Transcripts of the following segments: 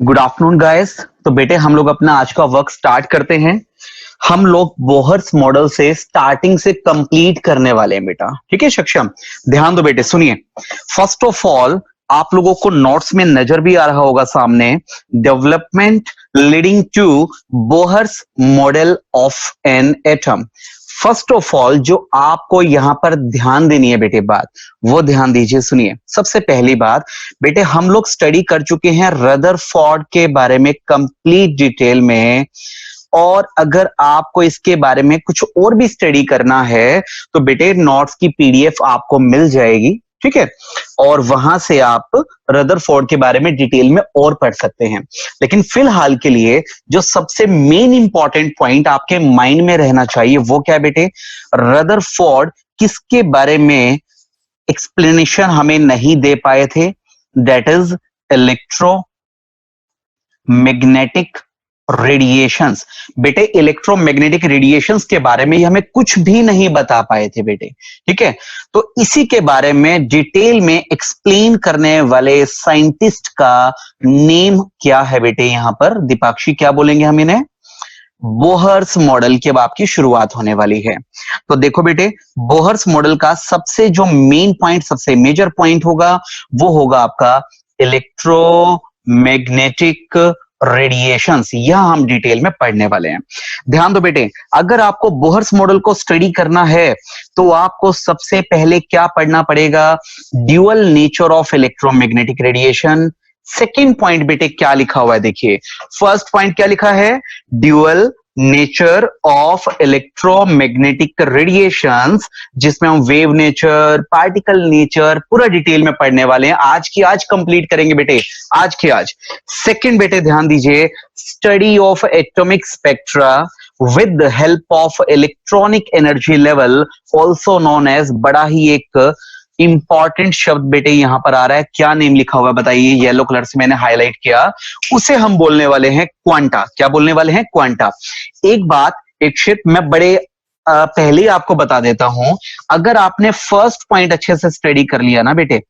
Good afternoon guys. तो बेटे हम लोग अपना आज का वर्क स्टार्ट करते हैं। हम लोग बोहर्स मॉडल से स्टार्टिंग से कंप्लीट करने वाले हैं बेटा। ठीक है सक्षम, ध्यान दो बेटे, सुनिए। फर्स्ट ऑफ ऑल आप लोगों को नोट्स में नजर भी आ रहा होगा सामने, development leading to Bohr's model of an atom. First of all जो आपको यहां पर ध्यान देनी है बेटे बात, वो ध्यान दीजिए, सुनिए। सबसे पहली बात बेटे, हम लोग स्टडी कर चुके हैं रदरफोर्ड के बारे में कंप्लीट डिटेल में, और अगर आपको इसके बारे में कुछ और भी स्टडी करना है तो बेटे नोट्स की पीडीएफ आपको मिल जाएगी। ठीक है, और वहां से आप रदरफोर्ड के बारे में डिटेल में और पढ़ सकते हैं। लेकिन फिलहाल के लिए जो सबसे मेन इंपॉर्टेंट पॉइंट आपके माइंड में रहना चाहिए वो क्या है बेटे, रदरफोर्ड किसके बारे में एक्सप्लेनेशन हमें नहीं दे पाए थे, दैट इज इलेक्ट्रोमैग्नेटिक रेडिएशंस। बेटे इलेक्ट्रोमैग्नेटिक रेडिएशंस के बारे में हमें कुछ भी नहीं बता पाए थे बेटे। ठीक है, तो इसी के बारे में डिटेल में एक्सप्लेन करने वाले साइंटिस्ट का नेम क्या है बेटे, यहां पर दीपाक्षी क्या बोलेंगे हम इन्हें, बोहर्स मॉडल की अब आपकी शुरुआत होने वाली है। तो देखो बेटे, बोहर्स मॉडल का सबसे जो मेन पॉइंट, सबसे मेजर पॉइंट होगा वो होगा आपका इलेक्ट्रोमैग्नेटिक रेडिएशंस। यह हम डिटेल में पढ़ने वाले हैं। ध्यान दो बेटे, अगर आपको बोहर्स मॉडल को स्टडी करना है तो आपको सबसे पहले क्या पढ़ना पड़ेगा, dual nature of electromagnetic radiation. Second point बेटे क्या लिखा हुआ है देखिए, फर्स्ट पॉइंट क्या लिखा है, dual nature of electromagnetic radiations, जिसमें हम वेव नेचर, पार्टिकल नेचर पूरा डिटेल में पढ़ने वाले हैं। आज की आज कंप्लीट करेंगे बेटे, आज की आज। सेकंड बेटे ध्यान दीजिए, study of atomic spectra with the help of electronic energy level, also known as, बड़ा ही एक इंपॉर्टेंट शब्द बेटे यहां पर आ रहा है, क्या नेम लिखा हुआ है बताइए, येलो कलर से मैंने हाईलाइट किया, उसे हम बोलने वाले हैं क्वांटा। क्या बोलने वाले हैं, क्वांटा। एक बात एक शिट मैं बड़े पहले आपको बता देता हूं, अगर आपने फर्स्ट पॉइंट अच्छे से स्टडी कर लिया ना बेटे,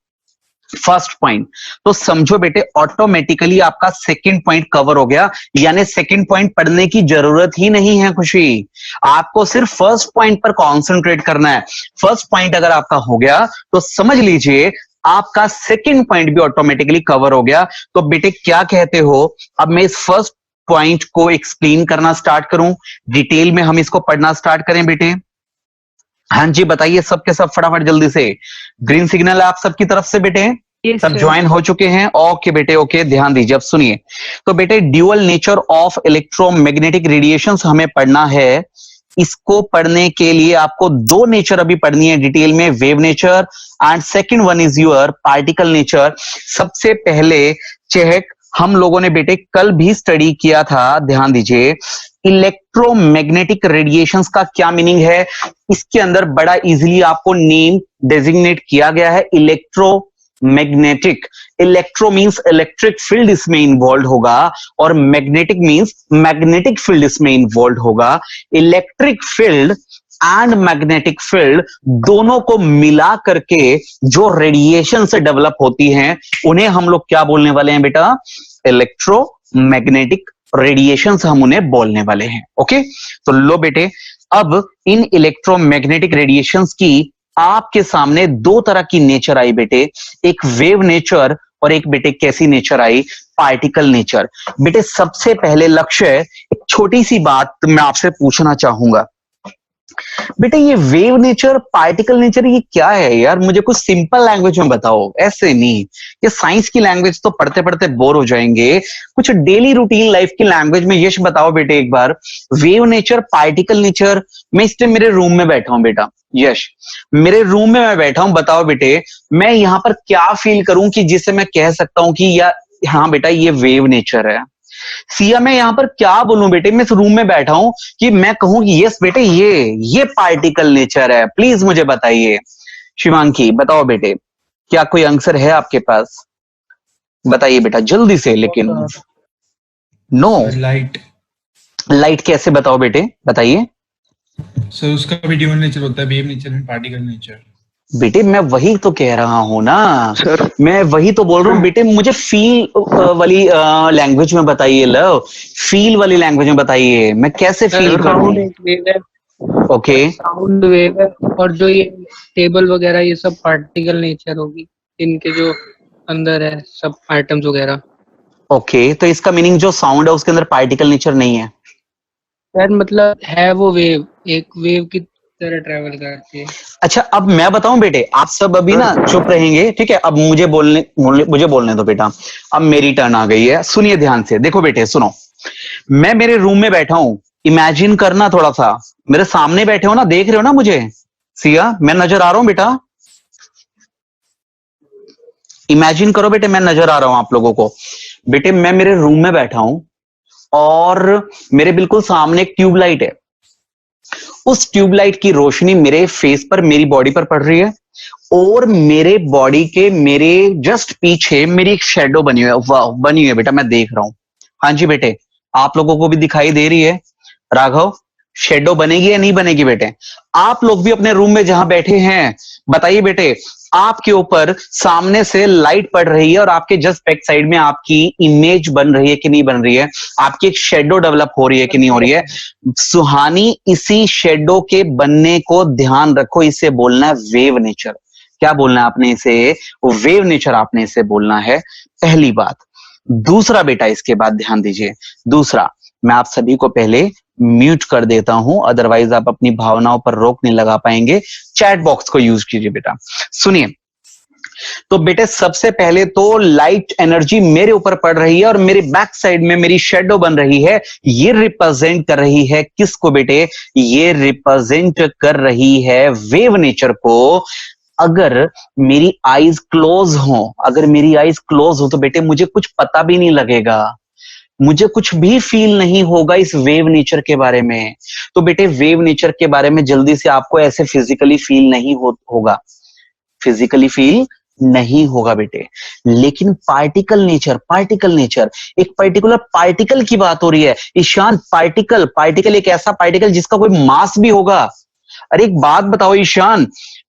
फर्स्ट पॉइंट, तो समझो बेटे ऑटोमेटिकली आपका सेकंड पॉइंट कवर हो गया। यानी सेकंड पॉइंट पढ़ने की जरूरत ही नहीं है खुशी, आपको सिर्फ फर्स्ट पॉइंट पर कॉन्सेंट्रेट करना है। फर्स्ट पॉइंट अगर आपका हो गया तो समझ लीजिए आपका सेकंड पॉइंट भी ऑटोमेटिकली कवर हो गया। तो बेटे क्या कहते हो, अब मैं इस फर्स्ट पॉइंट को एक्सप्लेन करना स्टार्ट करूं, डिटेल में हम इसको पढ़ना स्टार्ट करें बेटे। हाँ जी बताइए सबके सब फटाफट जल्दी से, ग्रीन सिग्नल है आप सबकी तरफ से बेटे, यस सब सर। ज्वाइन हो चुके हैं, ओके बेटे ओके, ध्यान दीजिए अब सुनिए। तो बेटे dual nature of electromagnetic radiations हमें पढ़ना है। इसको पढ़ने के लिए आपको दो नेचर अभी पढ़नी है डिटेल में, wave nature and second one is your particle nature. सबसे पहले चेक, हम लोगों ने बेटे कल भी स्टडी किया था, ध्यान दीजिए, इलेक्ट्रोमैग्नेटिक रेडिएशंस का क्या मीनिंग है। इसके अंदर बड़ा इजीली आपको नेम डेजिग्नेट किया गया है, electromagnetic. Electro means electric field इसमें इन्वॉल्व होगा, और मैग्नेटिक मींस मैग्नेटिक फील्ड इसमें इन्वॉल्व होगा। Electric field and magnetic field दोनों को मिला करके जो रेडिएशन से डेवलप होती हैं उन्हें हम लोग क्या बोलने वाले हैं बेटा, इलेक्ट्रोमैग्नेटिक रेडिएशंस हम उन्हें बोलने वाले हैं। ओके, तो लो बेटे, अब इन इलेक्ट्रोमैग्नेटिक रेडिएशंस की आपके सामने दो तरह की नेचर आई बेटे, एक वेव नेचर और एक बेटे कैसी नेचर आई, पार्टिकल नेचर। बेटे सबसे पहले लक्ष्य, एक छोटी सी बात मैं आपसे पूछना चाहूंगा, बेटे ये वेव नेचर पार्टिकल नेचर ये क्या है यार, मुझे कुछ सिंपल लैंग्वेज में बताओ, ऐसे नहीं, ये साइंस की लैंग्वेज तो पढ़ते पढ़ते बोर हो जाएंगे, कुछ डेली रूटीन लाइफ की लैंग्वेज में यश बताओ बेटे एक बार। वेव नेचर पार्टिकल नेचर, मैं इस टाइम मेरे रूम में बैठा हूं बेटा, यश मेरे रूम में मैं बैठा हूं, बताओ बेटे मैं यहां पर क्या फील करूं कि जिससे मैं कह सकता हूं कि या हाँ बेटा ये वेव नेचर है। सिया मैं यहां पर क्या बोलूं बेटे, मैं इस रूम में बैठा हूं कि मैं कहूं कि यस बेटे ये पार्टिकल नेचर है, प्लीज मुझे बताइए। शिवांकी बताओ बेटे, क्या कोई आंसर है आपके पास, बताइए बेटा जल्दी से, लेकिन नो। लाइट। लाइट कैसे बताओ बेटे, बताइए। सर उसका भी ड्यूअल नेचर होता है, wave nature and particle nature. बेटे मैं वही तो कह रहा हूं ना, सर मैं वही तो बोल रहा हूँ बेटे, मुझे फील वाली लैंग्वेज में बताइए, लव फील वाली लैंग्वेज में बताइए, मैं कैसे फील सर करूं। साउंड एक वेव है, ओके साउंड वेव है, और जो ये टेबल वगैरह ये सब पार्टिकल नेचर होगी, इनके जो अंदर है सब आइटम्स वगैरह। ओके, तो इसका मीनिंग जो साउंड है उसके अंदर पार्टिकल नेचर नहीं है। शायद मतलब है वो वेव, एक वेव की तरह ट्रेवल करती है। अच्छा अब मैं बताऊं बेटे, आप सब अभी सर ना चुप रहेंगे, ठीक है, अब मुझे बोलने दो बेटा। अब मेरी टर्न आ गई है, सुनिए ध्यान से, देखो बेटे सुनो, मैं मेरे रूम में बैठा हूं, इमेजिन करना थोड़ा सा, मेरे सामने बैठे हो ना, देख रहे हो ना मुझे, सिया मैं नजर आ रहा हूं बेटा, इमेजिन करो बेटे मैं नजर आ रहा हूं आप लोगों को। बेटे मैं मेरे रूम में बैठा हूं और मेरे बिल्कुल सामने एक ट्यूबलाइट है, उस ट्यूबलाइट की रोशनी मेरे फेस पर, मेरी बॉडी पर पड़ रही है, और मेरे बॉडी के मेरे जस्ट पीछे मेरी एक शेडो बनी हुई है, वाह बनी हुई है बेटा, मैं देख रहा हूं। हाँ जी बेटे, आप लोगों को भी दिखाई दे रही है राघव, शेडो बनेगी या नहीं बनेगी बेटे। आप लोग भी अपने रूम में जहां बैठे हैं, बताइए बेटे, आपके ऊपर सामने से लाइट पड़ रही है और आपके जस्ट बैक साइड में आपकी इमेज बन रही है कि नहीं बन रही है, आपकी एक शेडो डेवलप हो रही है कि नहीं हो रही है। सुहानी, इसी शेडो के बनने को ध्यान रखो, इसे बोलना है वेव नेचर। क्या बोलना है आपने इसे, वेव नेचर आपने इसे बोलना है, पहली बात। दूसरा बेटा इसके बाद ध्यान दीजिए, दूसरा, मैं आप सभी को पहले म्यूट कर देता हूं, अदरवाइज आप अपनी भावनाओं पर रोक नहीं लगा पाएंगे, चैट बॉक्स को यूज कीजिए बेटा। सुनिए, तो बेटे सबसे पहले तो लाइट एनर्जी मेरे ऊपर पड़ रही है और मेरे बैक साइड में मेरी शेडो बन रही है, ये रिप्रेजेंट कर रही है किसको बेटे, ये रिप्रेजेंट कर रही है वेव नेचर को। अगर मेरी आईज क्लोज हो, अगर मेरी आईज क्लोज हो तो बेटे मुझे कुछ पता भी नहीं लगेगा, मुझे कुछ भी फील नहीं होगा इस वेव नेचर के बारे में। तो बेटे वेव नेचर के बारे में जल्दी से आपको ऐसे फिजिकली फील नहीं होगा, फिजिकली फील नहीं होगा बेटे। लेकिन पार्टिकल नेचर, पार्टिकल नेचर, एक पर्टिकुलर पार्टिकल की बात हो रही है ईशान, पार्टिकल, पार्टिकल एक ऐसा पार्टिकल जिसका कोई मास भी होगा। अरे एक बात बताओ ईशान,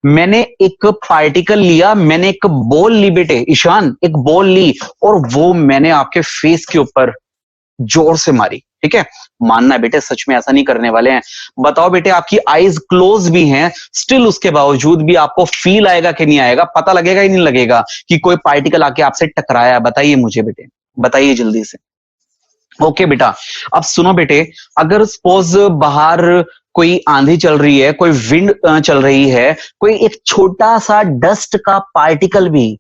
मैंने एक पार्टिकल लिया, मैंने एक बॉल ली बेटे, ईशान एक बॉल ली और वो मैंने आपके फेस के ऊपर जोर से मारी, ठीक है, मानना है बेटे सच में ऐसा नहीं करने वाले हैं। बताओ बेटे आपकी आईज क्लोज भी हैं, स्टिल उसके बावजूद भी आपको फील आएगा कि नहीं आएगा, पता लगेगा ही नहीं लगेगा कि कोई पार्टिकल आके आपसे टकराया, बताइए मुझे बेटे, बताइए जल्दी से। ओके बेटा, अब सुनो बेटे, अगर सपोज बाहर कोई आंधी चल रही है, कोई विंड चल रही है, कोई एक छोटा सा डस्ट का पार्टिकल भी,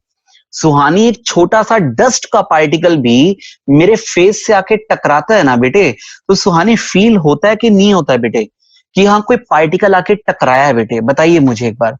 सुहानी एक छोटा सा डस्ट का पार्टिकल भी मेरे फेस से आके टकराता है ना बेटे, तो सुहानी फील होता है कि नहीं होता है बेटे, कि हाँ कोई पार्टिकल आके टकराया है बेटे, बताइए मुझे एक बार,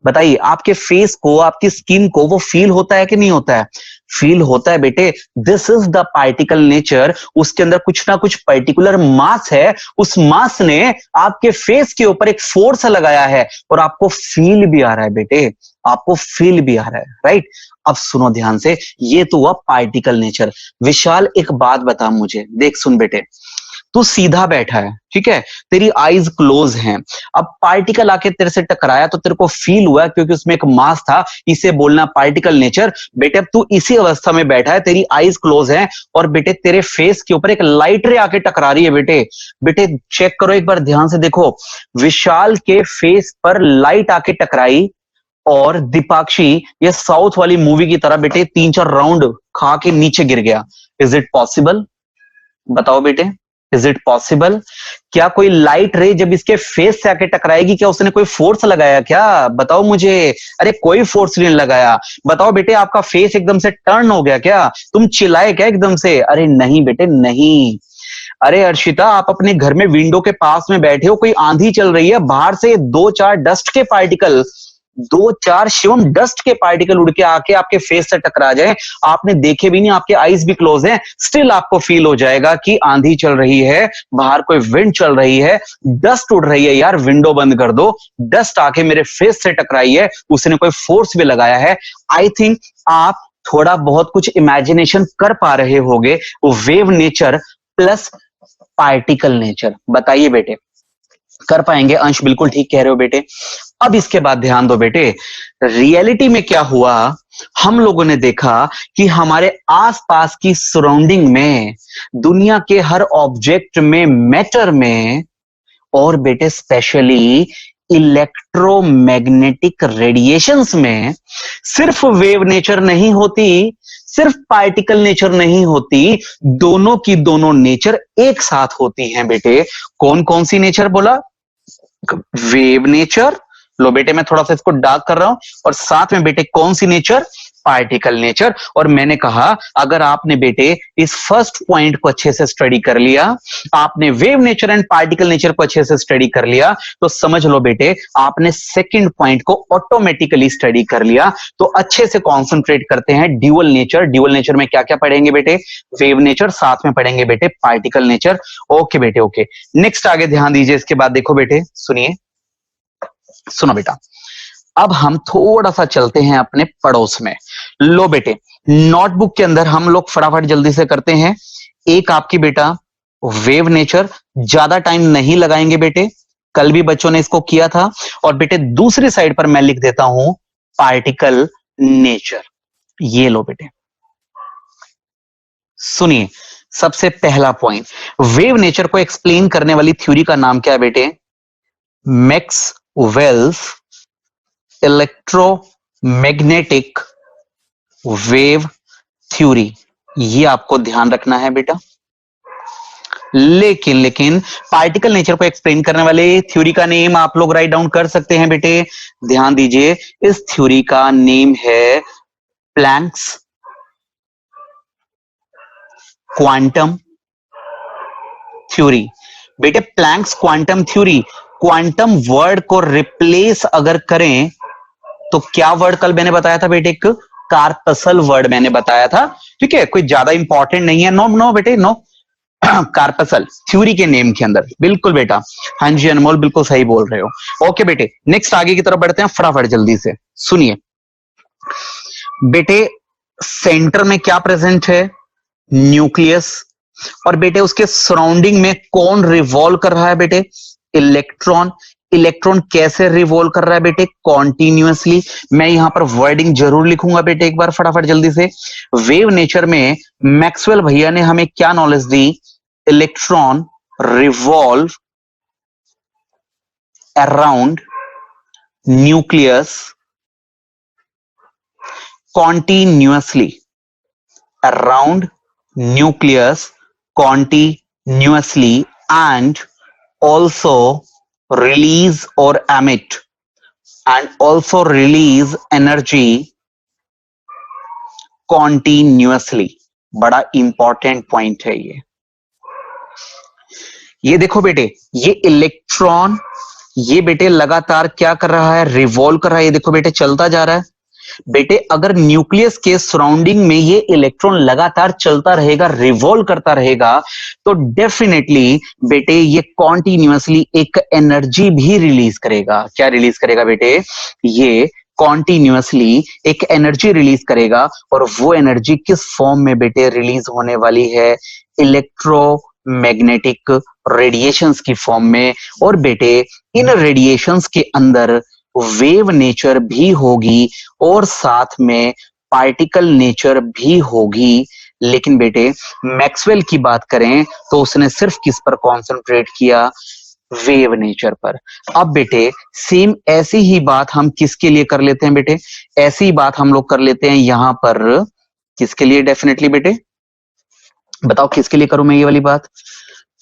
बताइए आपके फेस को, आपकी स्किन को वो फील होता है कि नहीं होता है, फील होता है बेटे। This is the particle nature, उसके अंदर कुछ ना कुछ पर्टिकुलर मास है, उस मास ने आपके फेस के ऊपर एक फोर्स लगाया है और आपको फील भी आ रहा है बेटे, आपको फील भी आ रहा है, राइट। अब सुनो ध्यान से, ये तो हुआ पार्टिकल नेचर। विशाल एक बात बता मुझे, देख सुन बेटे, तू सीधा बैठा है, ठीक है, तेरी आईज क्लोज हैं, अब पार्टिकल आके तेरे से टकराया तो तेरे को फील हुआ क्योंकि उसमें एक मास था, इसे बोलना पार्टिकल नेचर। बेटे अब तू इसी अवस्था में बैठा है, तेरी आईज क्लोज हैं और बेटे तेरे फेस के ऊपर एक लाइट रे आके टकरा रही है बेटे। बेटे चेक करो एक बार ध्यान से देखो, विशाल के फेस पर लाइट आके टकराई और दीपाक्षी ये साउथ वाली मूवी की तरह बेटे 3-4 राउंड खा के नीचे गिर गया। इज इट पॉसिबल, बताओ बेटे, इज इट पॉसिबल। क्या कोई लाइट रे जब इसके फेस से आके टकराएगी, क्या उसने कोई फोर्स लगाया क्या, बताओ मुझे। अरे कोई फोर्स नहीं लगाया। बताओ बेटे आपका फेस एकदम से टर्न हो गया क्या, तुम चिल्लाए क्या एकदम से, अरे नहीं बेटे नहीं। अरे अर्शिता आप अपने घर में विंडो के पास में बैठे हो, कोई आंधी चल रही है, बाहर से 2-4 डस्ट के पार्टिकल, 2-4 शिवम डस्ट के पार्टिकल उड़ के आके आपके फेस से टकरा जाए, आपने देखे भी नहीं, आपके आईज भी क्लोज हैं, स्टिल आपको फील हो जाएगा कि आंधी चल रही है, बाहर कोई विंड चल रही है, डस्ट उड़ रही है, यार विंडो बंद कर दो, डस्ट आके मेरे फेस से टकराई है, उसने कोई फोर्स भी लगाया है। आई थिंक आप थोड़ा बहुत कुछ इमेजिनेशन कर पा रहे होगे, wave nature plus particle nature, बताइए बेटे कर पाएंगे। अंश बिल्कुल ठीक कह रहे हो बेटे, अब इसके बाद ध्यान दो बेटे, रियलिटी में क्या हुआ, हम लोगों ने देखा कि हमारे आसपास की सराउंडिंग में, दुनिया के हर ऑब्जेक्ट में, मैटर में, और बेटे स्पेशली इलेक्ट्रोमैग्नेटिक रेडिएशंस में सिर्फ वेव नेचर नहीं होती, सिर्फ पार्टिकल नेचर नहीं होती, दोनों की दोनों नेचर एक साथ होती हैं बेटे। कौन कौन सी नेचर बोला? वेव नेचर, लो बेटे मैं थोड़ा सा इसको डार्क कर रहा हूं, और साथ में बेटे कौन सी नेचर? Particle nature. और मैंने कहा अगर आपने बेटे इस फर्स्ट पॉइंट को अच्छे से स्टडी कर लिया, आपने wave nature and particle nature को अच्छे से स्टडी कर लिया, तो समझ लो बेटे आपने सेकंड पॉइंट को ऑटोमेटिकली स्टडी कर लिया। तो अच्छे से कॉन्सेंट्रेट करते हैं ड्यूअल नेचर। ड्यूअल नेचर में क्या क्या पढ़ेंगे बेटे? वेव नेचर, साथ में पढ़ेंगे बेटे पार्टिकल नेचर। ओके बेटे, ओके। नेक्स्ट आगे ध्यान दीजिए, इसके बाद देखो बेटे, सुनिए, सुनो बेटा, अब हम थोड़ा सा चलते हैं अपने पड़ोस में। लो बेटे, नोटबुक के अंदर हम लोग फटाफट जल्दी से करते हैं। एक आपकी बेटा वेव नेचर, ज्यादा टाइम नहीं लगाएंगे बेटे, कल भी बच्चों ने इसको किया था। और बेटे दूसरी साइड पर मैं लिख देता हूं पार्टिकल नेचर। ये लो बेटे, सुनिए, सबसे पहला पॉइंट, वेव नेचर को एक्सप्लेन करने वाली थ्योरी का नाम क्या है बेटे? Maxwell's electromagnetic wave theory. ये आपको ध्यान रखना है बेटा। लेकिन पार्टिकल नेचर को एक्सप्लेन करने वाले थ्योरी का नेम आप लोग राइट डाउन कर सकते हैं बेटे। ध्यान दीजिए, इस थ्योरी का नेम है प्लैंक्स क्वांटम थ्योरी। बेटे Planck's quantum theory, quantum word को रिप्लेस अगर करें तो क्या वर्ड कल मैंने बताया था बेटे? एक कार्पसल वर्ड मैंने बताया था, ठीक है, कोई ज्यादा इंपॉर्टेंट नहीं है। नो नो बेटे, नो। कार्पसल थ्योरी के नेम के अंदर, बिल्कुल बेटा, हाँ जी अनमोल, बिल्कुल सही बोल रहे हो। ओके बेटे, नेक्स्ट आगे की तरफ बढ़ते हैं फटाफट जल्दी से। सुनिए बेटे, सेंटर में क्या प्रेजेंट है? न्यूक्लियस। और बेटे उसके सराउंडिंग में कौन रिवॉल्व कर रहा है बेटे? इलेक्ट्रॉन। इलेक्ट्रॉन कैसे रिवॉल्व कर रहा है बेटे? कॉन्टिन्यूअसली। मैं यहां पर वर्डिंग जरूर लिखूंगा बेटे, एक बार फटाफट जल्दी से। वेव नेचर में मैक्सवेल भैया ने हमें क्या नॉलेज दी? Electron revolve around nucleus continuously, around nucleus continuously, and also release or emit and also release energy continuously। बड़ा इंपॉर्टेंट पॉइंट है ये। देखो बेटे, ये इलेक्ट्रॉन, ये बेटे लगातार क्या कर रहा है? रिवॉल्व कर रहा है। ये देखो बेटे चलता जा रहा है। बेटे अगर न्यूक्लियस के सराउंडिंग में ये इलेक्ट्रॉन लगातार चलता रहेगा, रिवॉल्व करता रहेगा, तो डेफिनेटली बेटे ये कॉन्टिन्यूअसली एक एनर्जी भी रिलीज करेगा। क्या रिलीज करेगा बेटे? ये कॉन्टिन्यूअसली एक एनर्जी रिलीज करेगा। और वो एनर्जी किस फॉर्म में बेटे रिलीज होने वाली है? इलेक्ट्रोमैग्नेटिक रेडिएशंस की फॉर्म में। और बेटे इन रेडिएशंस के अंदर वेव नेचर भी होगी और साथ में पार्टिकल नेचर भी होगी। लेकिन बेटे मैक्सवेल की बात करें तो उसने सिर्फ किस पर कॉन्सेंट्रेट किया? वेव नेचर पर। अब बेटे सेम ऐसी ही बात हम किसके लिए कर लेते हैं बेटे? ऐसी ही बात हम लोग कर लेते हैं यहां पर किसके लिए? डेफिनेटली बेटे बताओ किसके लिए करूं मैं ये वाली बात?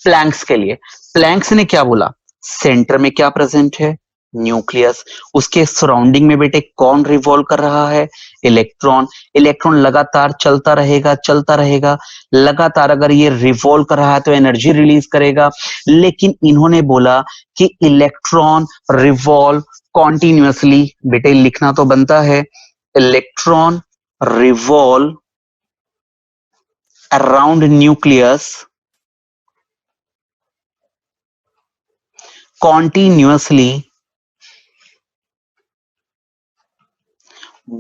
प्लैंक्स के लिए। प्लैंक्स ने क्या बोला? सेंटर में क्या प्रेजेंट है? न्यूक्लियस। उसके सराउंडिंग में बेटे कौन रिवॉल्व कर रहा है? इलेक्ट्रॉन। इलेक्ट्रॉन लगातार चलता रहेगा, चलता रहेगा, लगातार अगर ये रिवॉल्व कर रहा है तो एनर्जी रिलीज करेगा। लेकिन इन्होंने बोला कि इलेक्ट्रॉन रिवॉल्व कॉन्टिन्यूअसली। बेटे लिखना तो बनता है, electron revolve around nucleus continuously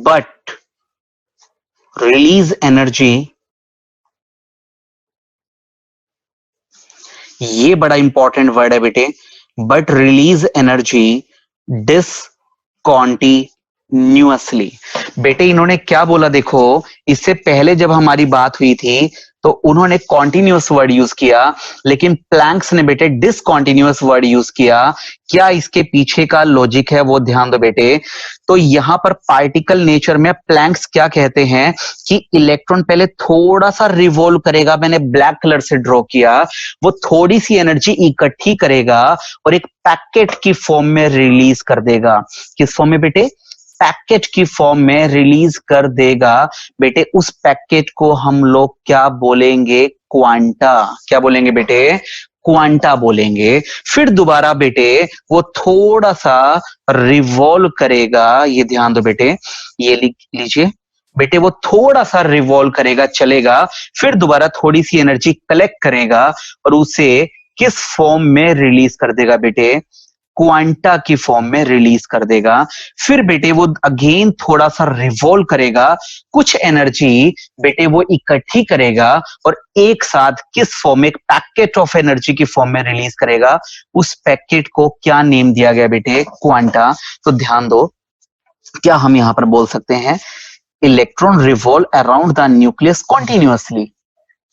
but release energy। ये बड़ा इंपॉर्टेंट वर्ड है बेटे, but release energy discontinuously. बेटे इन्होंने क्या बोला देखो, इससे पहले जब हमारी बात हुई थी तो उन्होंने कॉन्टिन्यूअस वर्ड यूज किया, लेकिन प्लैंक्स ने बेटे डिसकॉन्टिन्यूअस वर्ड यूज किया। क्या इसके पीछे का लॉजिक है वो ध्यान दो बेटे। तो यहां पर पार्टिकल नेचर में प्लैंक्स क्या कहते हैं कि इलेक्ट्रॉन पहले थोड़ा सा रिवॉल्व करेगा, मैंने ब्लैक कलर से ड्रॉ किया, वो थोड़ी सी एनर्जी इकट्ठी करेगा और एक पैकेट की फॉर्म में रिलीज कर देगा। किस फॉर्म में बेटे? पैकेट की फॉर्म में रिलीज कर देगा। बेटे उस पैकेट को हम लोग क्या बोलेंगे? क्वांटा। क्या बोलेंगे बेटे? क्वांटा बोलेंगे। फिर दोबारा बेटे वो थोड़ा सा रिवॉल्व करेगा, ये ध्यान दो बेटे, ये लिख लीजिए बेटे, वो थोड़ा सा रिवॉल्व करेगा, चलेगा, फिर दोबारा थोड़ी सी एनर्जी कलेक्ट करेगा और उसे किस फॉर्म में रिलीज कर देगा बेटे? क्वांटा की फॉर्म में रिलीज कर देगा। फिर बेटे वो अगेन थोड़ा सा रिवॉल्व करेगा, कुछ एनर्जी बेटे वो इकट्ठी करेगा और एक साथ किस फॉर्म में? एक पैकेट ऑफ एनर्जी की फॉर्म में रिलीज करेगा। उस पैकेट को क्या नेम दिया गया बेटे? क्वांटा। तो ध्यान दो, क्या हम यहां पर बोल सकते हैं electron revolve around the nucleus continuously,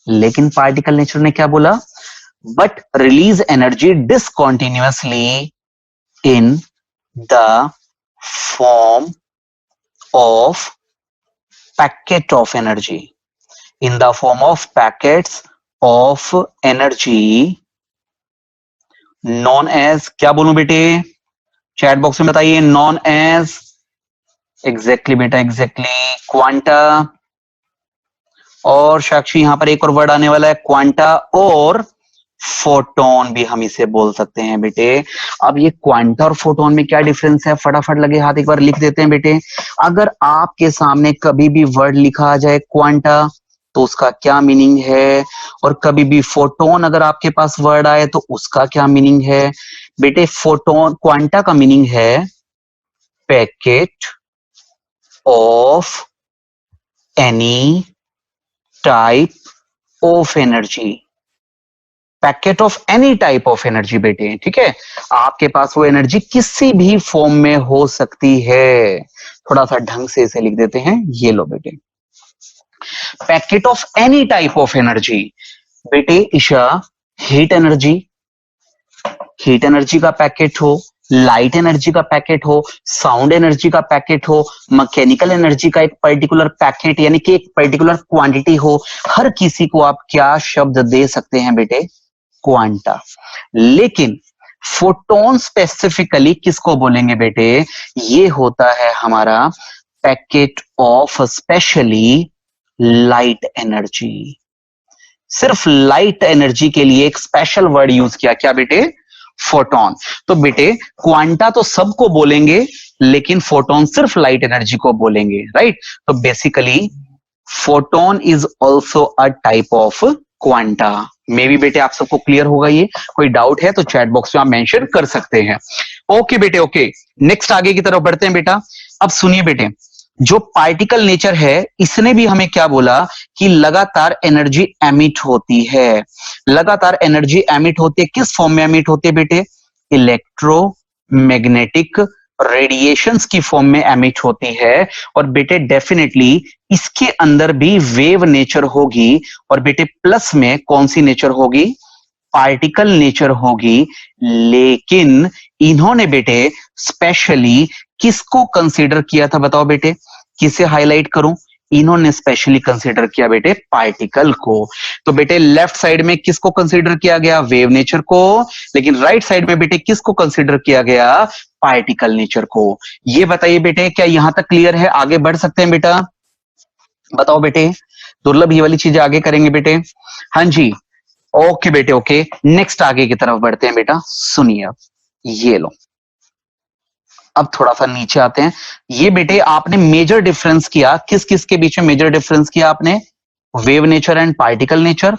लेकिन पार्टिकल नेचर ने क्या बोला? But release energy discontinuously in the form of packet of energy, in the form of packets of energy known as, क्या बोलूं बेटे? चैट बॉक्स में बताइए। नॉन एज, एग्जैक्टली बेटा, एग्जैक्टली क्वांटा। और साक्षी यहां पर एक और वर्ड आने वाला है, क्वांटा और फोटोन भी हम इसे बोल सकते हैं बेटे। अब ये क्वांटा और फोटोन में क्या डिफरेंस है? फटाफट लगे हाथ एक बार लिख देते हैं बेटे। अगर आपके सामने कभी भी वर्ड लिखा आ जाए क्वांटा तो उसका क्या मीनिंग है, और कभी भी फोटोन अगर आपके पास वर्ड आए तो उसका क्या मीनिंग है? बेटे फोटोन, क्वांटा का मीनिंग है packet of any type of energy, packet of any type of energy बेटे, ठीक है। आपके पास वो एनर्जी किसी भी फॉर्म में हो सकती है। थोड़ा सा ढंग से इसे लिख देते हैं, ये लो बेटे, packet of any type of energy. बेटे Isha, heat energy, heat energy का पैकेट हो, लाइट एनर्जी का पैकेट हो, साउंड एनर्जी का पैकेट हो, मैकेनिकल एनर्जी का एक पर्टिकुलर पैकेट यानी कि एक पर्टिकुलर क्वांटिटी हो, हर किसी को आप क्या शब्द दे सकते हैं बेटे? क्वांटा। लेकिन फोटोन स्पेसिफिकली किसको बोलेंगे बेटे? ये होता है हमारा packet of specially light energy. सिर्फ लाइट एनर्जी के लिए एक स्पेशल वर्ड यूज किया, क्या बेटे? फोटोन। तो बेटे क्वांटा तो सबको बोलेंगे, लेकिन फोटोन सिर्फ लाइट एनर्जी को बोलेंगे, राइट। तो basically photon is also a type of quanta. May be बेटे आप सबको क्लियर होगा ये। कोई डाउट है तो चैट बॉक्स में आप मेंशन कर सकते हैं। ओके बेटे, ओके। नेक्स्ट आगे की तरफ बढ़ते हैं बेटा। अब सुनिए बेटे, जो पार्टिकल नेचर है इसने भी हमें क्या बोला कि लगातार एनर्जी एमिट होती है। लगातार एनर्जी एमिट होती है, किस फॉर्म में एमिट होती है बेटे? इलेक्ट्रोमैग्नेटिक रेडिएशंस की फॉर्म में एमिट होती है। और बेटे डेफिनेटली इसके अंदर भी वेव नेचर होगी, और बेटे प्लस में कौन सी नेचर होगी? पार्टिकल नेचर होगी। लेकिन इन्होंने बेटे स्पेशली किसको कंसीडर किया था? बताओ बेटे, किसे हाईलाइट करूं? इन्होंने स्पेशली कंसीडर किया बेटे पार्टिकल को। तो बेटे लेफ्ट साइड में किसको कंसीडर किया गया? वेव नेचर को। लेकिन राइट साइड में बेटे किसको कंसीडर किया गया? पार्टिकल नेचर को। ये बताइए बेटे, क्या यहां तक क्लियर है? आगे बढ़ सकते हैं बेटा? बताओ बेटे, दुर्लभ ये वाली चीजें आगे करेंगे बेटे। हाँ जी, ओके बेटे, ओके। नेक्स्ट आगे की तरफ बढ़ते हैं बेटा। सुनिए अब, ये लो, अब थोड़ा सा नीचे आते हैं। ये बेटे आपने मेजर डिफरेंस किया, किस किस के बीच में मेजर डिफरेंस किया आपने? Wave nature and particle nature,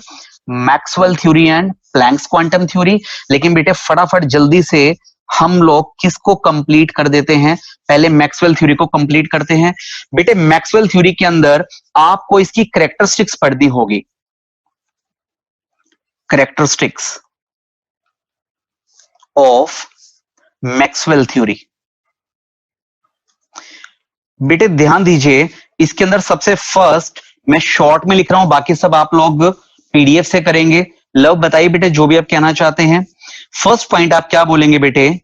Maxwell theory and Planck's quantum theory. लेकिन बेटे फटाफट जल्दी से हम लोग किसको कंप्लीट कर देते हैं? पहले मैक्सवेल थ्योरी को कंप्लीट करते हैं। बेटे मैक्सवेल थ्योरी के अंदर आपको इसकी कैरेक्टरिस्टिक्स पढ़नी होगी। Characteristics of Maxwell theory. बेटे ध्यान दीजिए, इसके अंदर सबसे फर्स्ट मैं शॉर्ट में लिख रहा हूं, बाकी सब आप लोग पीडीएफ से करेंगे। लव बताइए बेटे जो भी आप कहना चाहते हैं। फर्स्ट पॉइंट आप क्या बोलेंगे बेटे?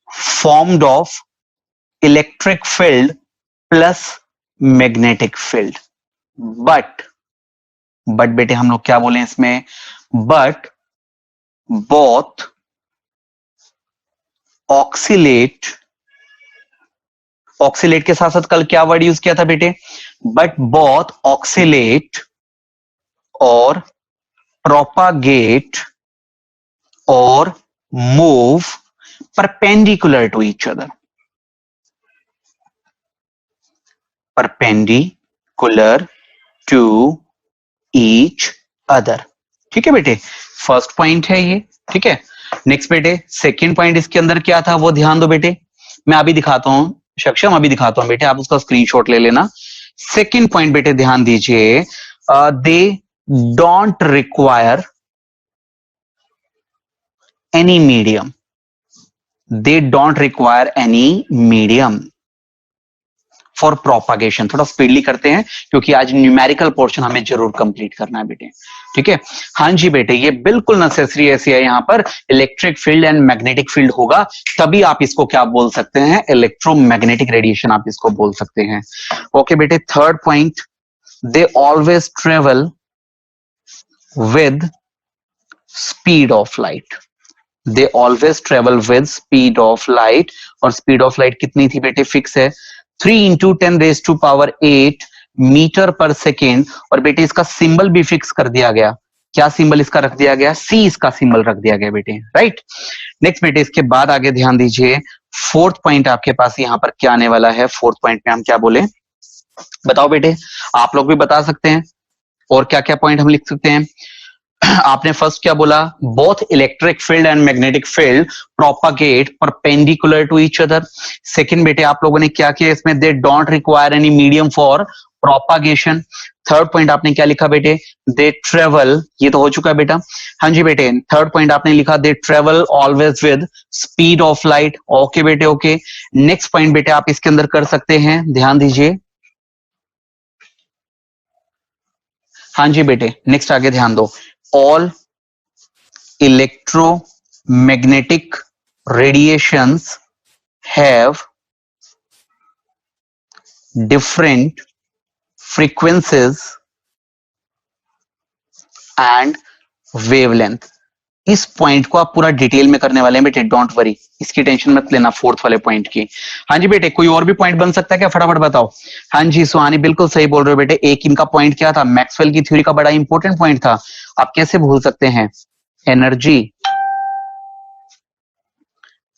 Formed of electric field plus magnetic field. But बेटे हम लोग क्या बोले इसमें? बट बोथ ऑक्सीलेट, ऑक्सीलेट के साथ साथ कल क्या वर्ड यूज किया था बेटे? बट बोथ ऑक्सीलेट और प्रोपागेट और move perpendicular to each other, perpendicular to each other. ठीक है बेटे, फर्स्ट पॉइंट है ये। ठीक है, नेक्स्ट बेटे सेकंड पॉइंट इसके अंदर क्या था वो ध्यान दो बेटे, मैं अभी दिखाता हूं सक्षम, अभी दिखाता हूं बेटे, आप उसका स्क्रीनशॉट ले लेना। सेकंड पॉइंट बेटे ध्यान दीजिए, दे don't require any medium, they don't require any medium for propagation. थोड़ा स्पीडली करते हैं क्योंकि आज न्यूमेरिकल पोर्शन हमें जरूर कंप्लीट करना है बेटे। ठीक है, हाँ जी बेटे, ये बिल्कुल नेसेसरी ऐसी है, यहां पर electric field and magnetic field होगा तभी आप इसको क्या बोल सकते हैं? इलेक्ट्रोमैग्नेटिक रेडिएशन आप इसको बोल सकते हैं। ओके बेटे, third point, they always travel with speed of light, they always travel with speed of light. और स्पीड ऑफ लाइट कितनी थी बेटे? फिक्स है, 3 × 10⁸ मीटर पर सेकेंड। और बेटे इसका सिंबल भी फिक्स कर दिया गया, क्या सिंबल इसका रख दिया गया? सी इसका सिंबल रख दिया गया बेटे, राइट। नेक्स्ट बेटे इसके बाद आगे ध्यान दीजिए, फोर्थ पॉइंट आपके पास यहां पर क्या आने वाला है? फोर्थ पॉइंट में हम क्या बोले बताओ बेटे, आप लोग भी बता सकते हैं। और क्या क्या पॉइंट हम लिख सकते हैं? आपने फर्स्ट क्या बोला? Both electric field and magnetic field propagate perpendicular to each other. Second बेटे आप लोगों ने क्या किया इसमें? They don't require any medium for propagation. Third point आपने क्या लिखा बेटे? दे ट्रेवल, ये तो हो चुका है बेटा। हाँ जी बेटे, थर्ड पॉइंट आपने लिखा they travel always with speed of light. Okay बेटे, ओके। नेक्स्ट पॉइंट बेटे आप इसके अंदर कर सकते हैं, ध्यान दीजिए। हाँ जी बेटे, नेक्स्ट आगे ध्यान दो, all electromagnetic radiations have different frequencies and wavelength। इस पॉइंट को आप पूरा डिटेल में करने वाले हैं बेटे, डोंट वरी, इसकी टेंशन मत लेना फोर्थ वाले पॉइंट की। हाँ जी बेटे, कोई और भी पॉइंट बन सकता है क्या? फटाफट बताओ। हाँ जी सुहानी बिल्कुल सही बोल रहे हो बेटे, एक इनका पॉइंट क्या था? मैक्सवेल की थ्योरी का बड़ा इंपॉर्टेंट पॉइंट था, आप कैसे भूल सकते हैं? Energy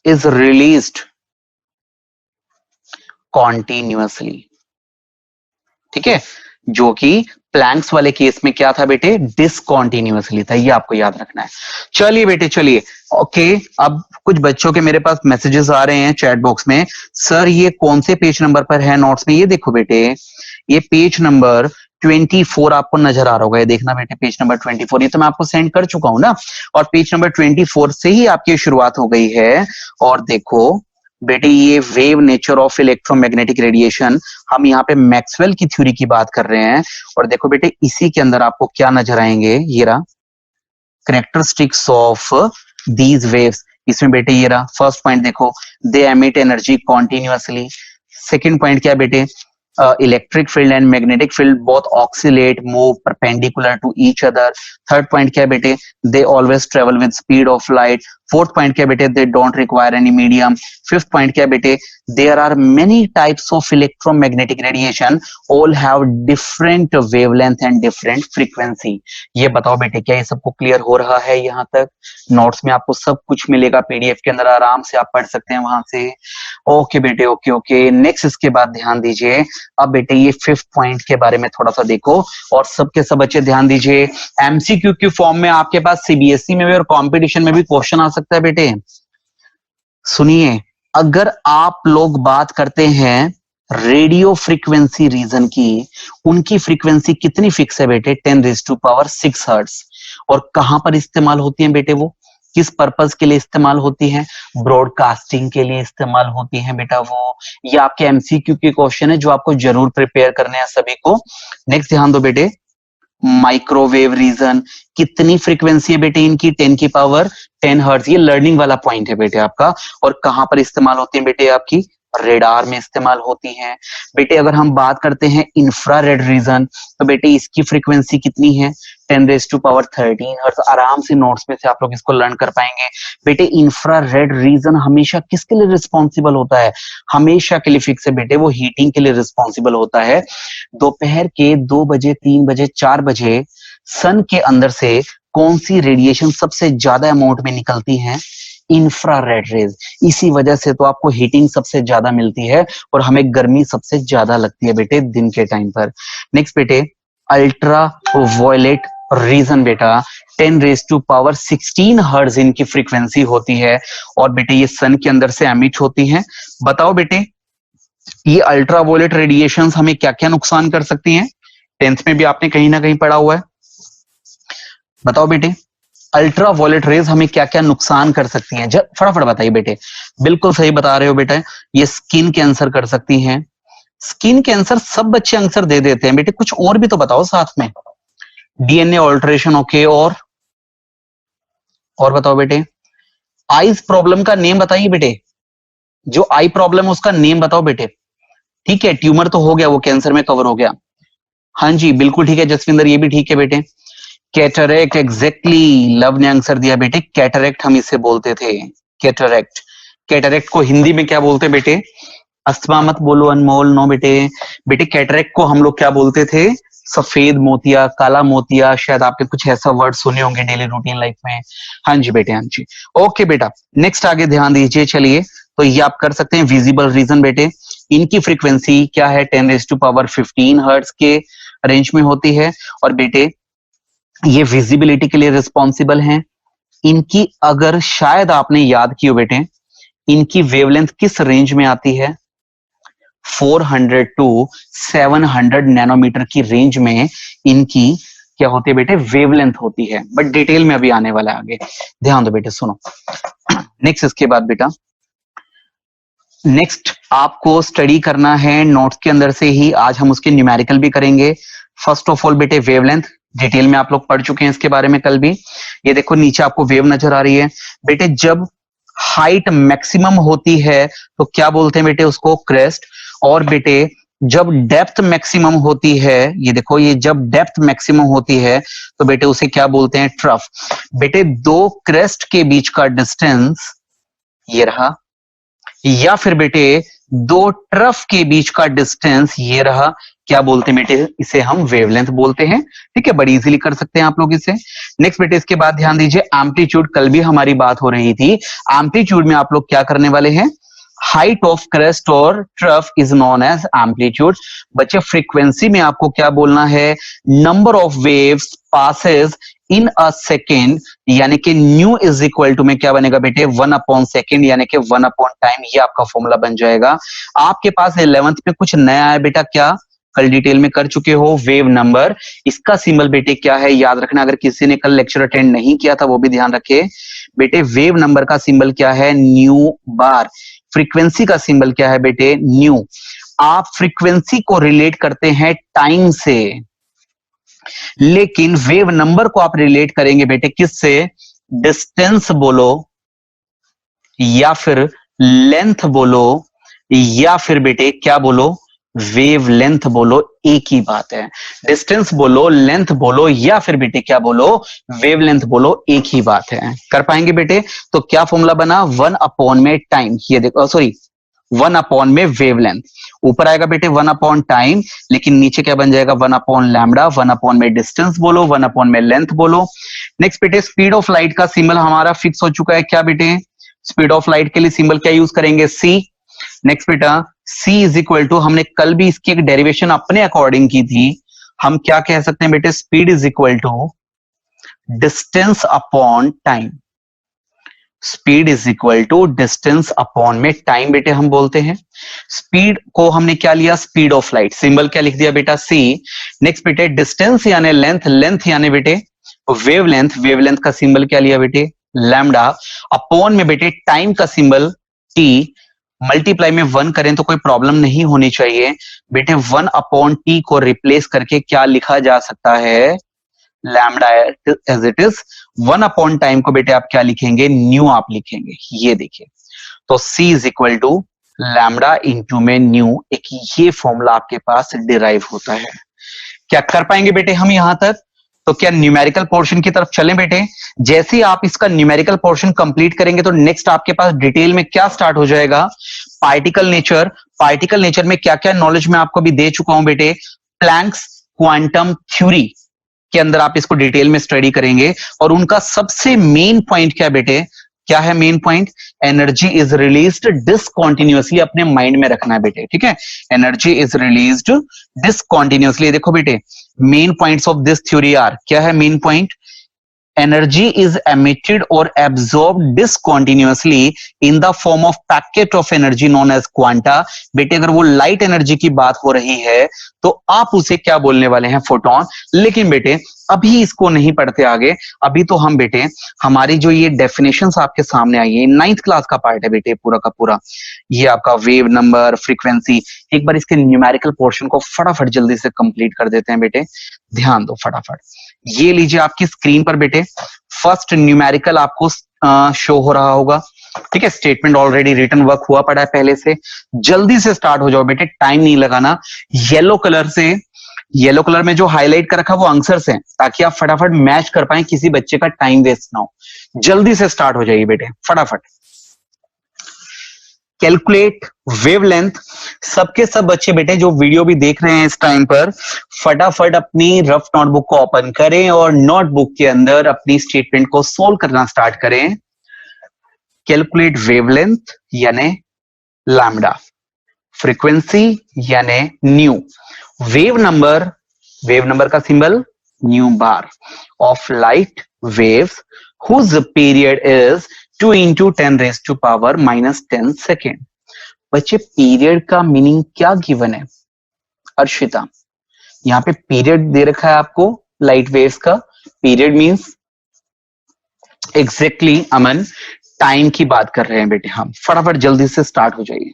is released continuously. ठीक है, जो कि प्लैंक्स वाले केस में क्या था बेटे? डिसकॉन्टिन्यूअसली था, ये आपको याद रखना है। चलिए बेटे चलिए, ओके। अब कुछ बच्चों के मेरे पास मैसेजेस आ रहे हैं चैट बॉक्स में, सर ये कौन से पेज नंबर पर है नोट्स में? ये देखो बेटे, ये पेज नंबर 24 आपको नजर आ रहा होगा, ये देखना बेटे पेज नंबर 24, ये तो मैं आपको सेंड कर चुका हूं ना। और पेज नंबर 24 से ही आपकी शुरुआत हो गई है। और देखो बेटे, ये wave nature of electromagnetic radiation, हम यहाँ पे मैक्सवेल की थ्योरी की बात कर रहे हैं। और देखो बेटे इसी के अंदर आपको क्या नजर आएंगे, ये रहा कैरेक्टरिस्टिक्स ऑफ दीज वेव्स। इसमें बेटे ये रहा फर्स्ट पॉइंट, देखो they emit energy continuously. Second point क्या बेटे? Electric field and magnetic field both oscillate move perpendicular to each other. Third point क्या बेटे? They always travel with speed of light. Fourth point क्या बेटे? They don't require any medium. Fifth point क्या बेटे? There are many types of electromagnetic radiation, all have different wavelength and different frequency. ये बताओ बेटे क्या ये सबको क्लियर हो रहा है? यहाँ तक नोट्स में आपको सब कुछ मिलेगा पीडीएफ के अंदर, आराम से आप पढ़ सकते हैं वहां से। ओके बेटे, ओके ओके। नेक्स्ट इसके बाद ध्यान दीजिए, अब बेटे ये फिफ्थ पॉइंट के बारे में थोड़ा सा देखो, और सबके सब बच्चे ध्यान दीजिए। एमसीक्यू की फॉर्म में आपके पास सीबीएसई में भी और कंपटीशन में भी क्वेश्चन आ सकता है बेटे। सुनिए, अगर आप लोग बात करते हैं रेडियो फ्रीक्वेंसी रीजन की, उनकी फ्रीक्वेंसी कितनी फिक्स है बेटे? 10⁶ हर्ट्ज। और कहां पर इस्तेमाल होती है बेटे वो? किस पर्पस के लिए इस्तेमाल होती हैं? ब्रॉडकास्टिंग के लिए इस्तेमाल होती हैं बेटा वो। ये आपके एमसीक्यू के क्वेश्चन है जो आपको जरूर प्रिपेयर करने हैं सभी को। नेक्स्ट ध्यान दो बेटे, माइक्रोवेव रीजन, कितनी फ्रीक्वेंसी है बेटे इनकी? 10 की पावर 10 हर्ट्ज। ये लर्निंग वाला पॉइंट है बेटे आपका। और कहां पर इस्तेमाल होती है बेटे? आपकी रेडार में इस्तेमाल होती हैं बेटे। अगर हम बात करते हैं इंफ्रारेड रीजन, तो बेटे इसकी फ्रीक्वेंसी कितनी है? 10⁻13 हर्ट्ज। आराम से नोट्स में से आप लोग इसको लर्न कर पाएंगे बेटे। इंफ्रारेड रीजन हमेशा किसके लिए रिस्पॉन्सिबल होता है? हमेशा के लिए फिक्स है बेटे, वो हीटिंग के लिए रिस्पॉन्सिबल होता है। दोपहर के 2 बजे, 3 बजे, 4 बजे सन के अंदर से कौन सी रेडिएशन सबसे ज्यादा अमाउंट में निकलती है? Infrared rays. इसी वजह से तो आपको हीटिंग सबसे ज्यादा मिलती है और हमें गर्मी सबसे ज्यादा लगती है बेटे दिन के टाइम पर। नेक्स्ट बेटे, अल्ट्रा वायलेट रीजन बेटा 10⁻16 हर्ट्ज इनकी फ्रीक्वेंसी होती है और बेटे ये सन के अंदर से एमिट होती हैं। बताओ बेटे, ये अल्ट्रा वायलेट रेडिएशन हमें क्या क्या नुकसान कर सकती हैं? 10th में भी आपने कहीं ना कहीं पढ़ा हुआ है। बताओ बेटे, अल्ट्रा वायलेट रेज हमें क्या क्या नुकसान कर सकती हैं? फटाफट बताइए बेटे। बिल्कुल सही बता रहे हो बेटा, ये स्किन कैंसर कर सकती हैं। स्किन कैंसर सब बच्चे आंसर दे देते हैं बेटे, कुछ और भी तो बताओ साथ में। DNA alteration, okay. और बताओ बेटे, आईज प्रॉब्लम का नेम बताइए बेटे। जो आई प्रॉब्लम है उसका नेम बताओ बेटे। ठीक है, ट्यूमर तो हो गया, वो कैंसर में कवर हो गया। हाँ जी बिल्कुल ठीक है जसविंदर, ये भी ठीक है बेटे। कैटरेक्ट, एग्जैक्टली लव ने आंसर दिया बेटे। कैटरेक्ट हम इसे बोलते थे, कैटरेक्ट। कैटरेक्ट को हिंदी में क्या बोलते बेटे? अस्थमा मत बोलो अनमोल, नो बेटे। बेटे कैटरेक्ट को हम लोग क्या बोलते थे? सफेद मोतिया, काला मोतिया। शायद आपने कुछ ऐसा वर्ड सुने होंगे डेली रूटीन लाइफ में। हाँ जी बेटे, हाँ जी। ओके बेटा, नेक्स्ट आगे ध्यान दीजिए। चलिए, तो ये आप कर सकते हैं विजिबल रीजन बेटे। इनकी फ्रीक्वेंसी क्या है? 10⁻15 हर्ट्ज के रेंज में होती है और बेटे ये विजिबिलिटी के लिए रिस्पॉन्सिबल हैं। इनकी अगर शायद आपने याद की हो बेटे, इनकी वेवलेंथ किस रेंज में आती है? 400 टू 700 नैनोमीटर की रेंज में इनकी क्या होती है बेटे? वेवलेंथ होती है। बट डिटेल में अभी आने वाला है आगे, ध्यान दो बेटे, सुनो। नेक्स्ट, इसके बाद बेटा नेक्स्ट आपको स्टडी करना है नोट्स के अंदर से ही। आज हम उसके न्यूमेरिकल भी करेंगे। फर्स्ट ऑफ ऑल बेटे, वेवलेंथ डिटेल में आप लोग पढ़ चुके हैं इसके बारे में कल भी। ये देखो नीचे आपको वेव नजर आ रही है बेटे। जब हाइट मैक्सिमम होती है तो क्या बोलते हैं बेटे? उसको क्रेस्ट। और बेटे जब डेप्थ मैक्सिमम होती है, ये देखो, ये जब डेप्थ मैक्सिमम होती है तो बेटे उसे क्या बोलते हैं? ट्रफ। बेटे दो क्रेस्ट के बीच का डिस्टेंस ये रहा, या फिर बेटे दो ट्रफ के बीच का डिस्टेंस ये रहा, क्या बोलते हैं बेटे? इसे हम वेवलेंथ बोलते हैं। ठीक है, बड़ी इजीली कर सकते हैं आप लोग इसे। नेक्स्ट बेटे, इसके बाद ध्यान दीजिए, एम्पलीट्यूड। कल भी हमारी बात हो रही थी। एम्पलीट्यूड में आप लोग क्या करने वाले हैं? हाइट ऑफ क्रेस्ट और trough is known as amplitude. बच्चे फ्रीक्वेंसी में आपको क्या बोलना है? Number of waves passes in a second, यानी कि न्यू इज इक्वल टू में क्या बनेगा बेटे? 1/सेकेंड, यानी कि 1/टाइम। ये आपका फॉर्मूला बन जाएगा। आपके पास 11th में कुछ नया है बेटा, क्या कल डिटेल में कर चुके हो? Wave number. इसका सिंबल बेटे क्या है? याद रखना, अगर किसी ने कल लेक्चर अटेंड नहीं किया था वो भी ध्यान रखे बेटे। वेव नंबर का सिंबल क्या है? न्यू बार। फ्रीक्वेंसी का सिंबल क्या है बेटे? न्यू। आप फ्रीक्वेंसी को रिलेट करते हैं टाइम से, लेकिन वेव नंबर को आप रिलेट करेंगे बेटे किससे? डिस्टेंस बोलो या फिर लेंथ बोलो या फिर बेटे क्या बोलो? वेव लेंथ बोलो, एक ही बात है। डिस्टेंस बोलो, लेंथ बोलो या फिर बेटे क्या बोलो? वेव लेंथ बोलो, एक ही बात है। कर पाएंगे बेटे? तो क्या फॉर्मूला बना? 1 में टाइम। ये देखो, सॉरी 1 में वेवलेंथ। ऊपर आएगा बेटे 1/टाइम, लेकिन नीचे क्या बन जाएगा? 1/लैम्बडा। 1 में डिस्टेंस बोलो, 1 में लेंथ बोलो। नेक्स्ट बेटे, स्पीड ऑफ लाइट का सिंबल हमारा फिक्स हो चुका है। क्या बेटे? स्पीड ऑफ लाइट के लिए सिंबल क्या यूज करेंगे? सी। नेक्स्ट बेटा, C इज इक्वल टू, हमने कल भी इसकी एक डेरिवेशन अपने अकॉर्डिंग की थी। हम क्या कह सकते हैं बेटे? Speed is equal to distance upon time. Speed is equal to distance upon में टाइम बेटे हम बोलते हैं। स्पीड को हमने क्या लिया? Speed of light. सिंबल क्या लिख दिया बेटा? C। नेक्स्ट बेटे, डिस्टेंस यानी लेंथ, लेंथ यानी बेटे वेवलेंथ। वेवलेंथ का सिंबल क्या लिया बेटे? लैम्डा अपॉन में बेटे टाइम का सिंबल टी, मल्टीप्लाई में 1 करें तो कोई प्रॉब्लम नहीं होनी चाहिए बेटे। 1 अपॉन टी को रिप्लेस करके क्या लिखा जा सकता है, lambda as it is. 1 upon time को बेटे आप क्या लिखेंगे, न्यू आप लिखेंगे। ये देखिए, तो C is equal to lambda into में न्यू, एक ये फॉर्मूला आपके पास डिराइव होता है। क्या कर पाएंगे बेटे हम यहां तक? तो क्या न्यूमेरिकल पोर्शन की तरफ चलें बेटे? जैसे ही आप इसका न्यूमेरिकल पोर्शन कंप्लीट करेंगे तो नेक्स्ट आपके पास डिटेल में क्या स्टार्ट हो जाएगा, पार्टिकल नेचर। पार्टिकल नेचर में क्या क्या नॉलेज मैं आपको भी दे चुका हूं बेटे, प्लैंक्स क्वांटम थ्योरी के अंदर आप इसको डिटेल में स्टडी करेंगे। और उनका सबसे मेन पॉइंट क्या बेटे, क्या है main point, energy is released discontinuously, अपने माइंड में रखना है बेटे, ठीक है। Energy is released discontinuously. देखो बेटे, main points of this theory are, क्या है main point, energy is emitted or absorbed discontinuously in the form of packet of energy known as quanta। बेटे अगर वो लाइट एनर्जी की बात हो रही है तो आप उसे क्या बोलने वाले हैं, फोटोन। लेकिन बेटे अभी इसको नहीं पढ़ते आगे, अभी तो हम बेटे हमारी जो ये डेफिनेशंस आपके सामने आई है, 9th क्लास का पार्ट है बेटे पूरा का पूरा। ये आपका वेव नंबर, फ्रीक्वेंसी, एक बार इसके न्यूमेरिकल पोर्शन को फटाफट जल्दी से कंप्लीट कर देते हैं बेटे, ध्यान दो फटाफट। ये लीजिए आपकी स्क्रीन पर बेटे, फर्स्ट न्यूमेरिकल आपको शो हो रहा होगा, ठीक है। स्टेटमेंट ऑलरेडी रिटन वर्क हुआ पड़ा है पहले से, जल्दी से स्टार्ट हो जाओ बेटे, टाइम नहीं लगाना। येलो कलर से, येलो कलर में जो हाईलाइट कर रखा वो आंसर्स हैं, ताकि आप फटाफट मैच कर पाए, किसी बच्चे का टाइम वेस्ट ना हो। जल्दी से स्टार्ट हो जाइए बेटे फटाफट। कैलकुलेट वेवलेंथ, सबके सब बच्चे बेटे जो वीडियो भी देख रहे हैं इस टाइम पर, फटाफट अपनी रफ नोटबुक को ओपन करें और नोटबुक के अंदर अपनी स्टेटमेंट को सोल्व करना स्टार्ट करें। कैलकुलेट वेवलेंथ यानी लैम्डा, फ्रीक्वेंसी यानी न्यू, वेव नंबर का symbol nu bar, of light waves whose period is 2 into 10 raised to power -10 second. बच्चे पीरियड का मीनिंग क्या गिवन है अर्शिता, यहाँ पे पीरियड दे रखा है आपको लाइट वेव्स का, period means exactly Aman time की बात कर रहे हैं बेटे हम। फटाफट जल्दी से स्टार्ट हो जाइए।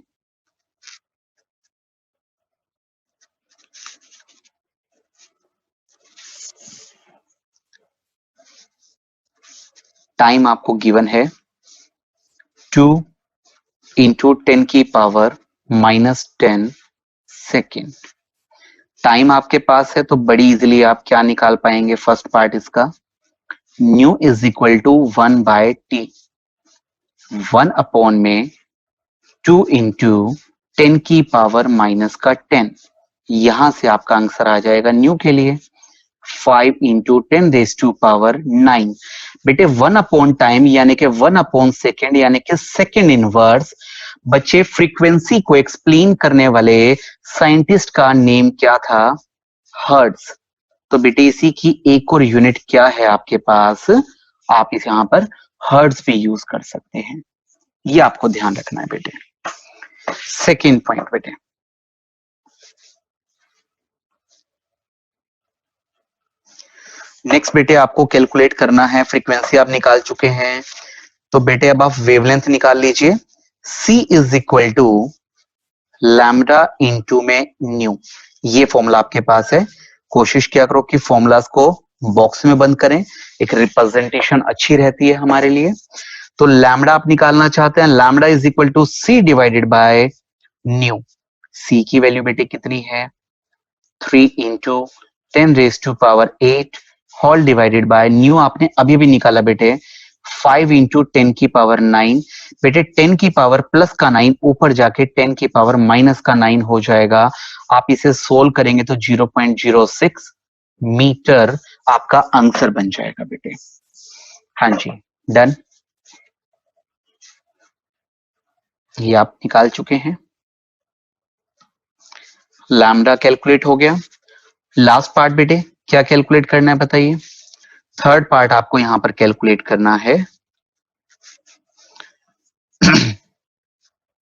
टाइम आपको गिवन है 2 into 10 की पावर -10 सेकेंड। टाइम आपके पास है तो बड़ी इजीली आप क्या निकाल पाएंगे, फर्स्ट पार्ट इसका, nu is equal to 1/t, 1 upon में 2 into 10 की पावर -10, यहां से आपका आंसर आ जाएगा न्यू के लिए 5 into 10 raised to power 9। बेटे 1 अपॉन टाइम यानी कि 1 अपॉन सेकेंड यानी कि सेकेंड इनवर्स। बच्चे फ्रीक्वेंसी को एक्सप्लेन करने वाले साइंटिस्ट का नेम क्या था, हर्ट्ज। तो बेटे इसी की एक और यूनिट क्या है आपके पास, आप इस यहां पर हर्ट्ज भी यूज कर सकते हैं, ये आपको ध्यान रखना है बेटे। सेकेंड पॉइंट बेटे, नेक्स्ट बेटे आपको कैलकुलेट करना है, फ्रीक्वेंसी आप निकाल चुके हैं तो बेटे अब आप वेवलेंथ निकाल लीजिए। C is equal to lambda into में न्यू, ये फॉर्मूला आपके पास है। कोशिश किया करो कि फॉर्मूलाज को बॉक्स में बंद करें, एक रिप्रेजेंटेशन अच्छी रहती है हमारे लिए। तो लैम्डा आप निकालना चाहते हैं, lambda is equal to C divided by nu. C की वैल्यू बेटे कितनी है, 3 into 10 raised to power 8 whole divided by nu आपने अभी भी निकाला बेटे 5 into 10 की पावर 9। बेटे 10 की पावर प्लस का 9 ऊपर जाके 10 की पावर माइनस का 9 हो जाएगा। आप इसे सोल्व करेंगे तो 0.06 मीटर आपका आंसर बन जाएगा बेटे। हाँ जी डन, ये आप निकाल चुके हैं, लैम्डा कैलकुलेट हो गया। लास्ट पार्ट बेटे क्या कैलकुलेट करना है बताइए, थर्ड पार्ट आपको यहां पर कैलकुलेट करना है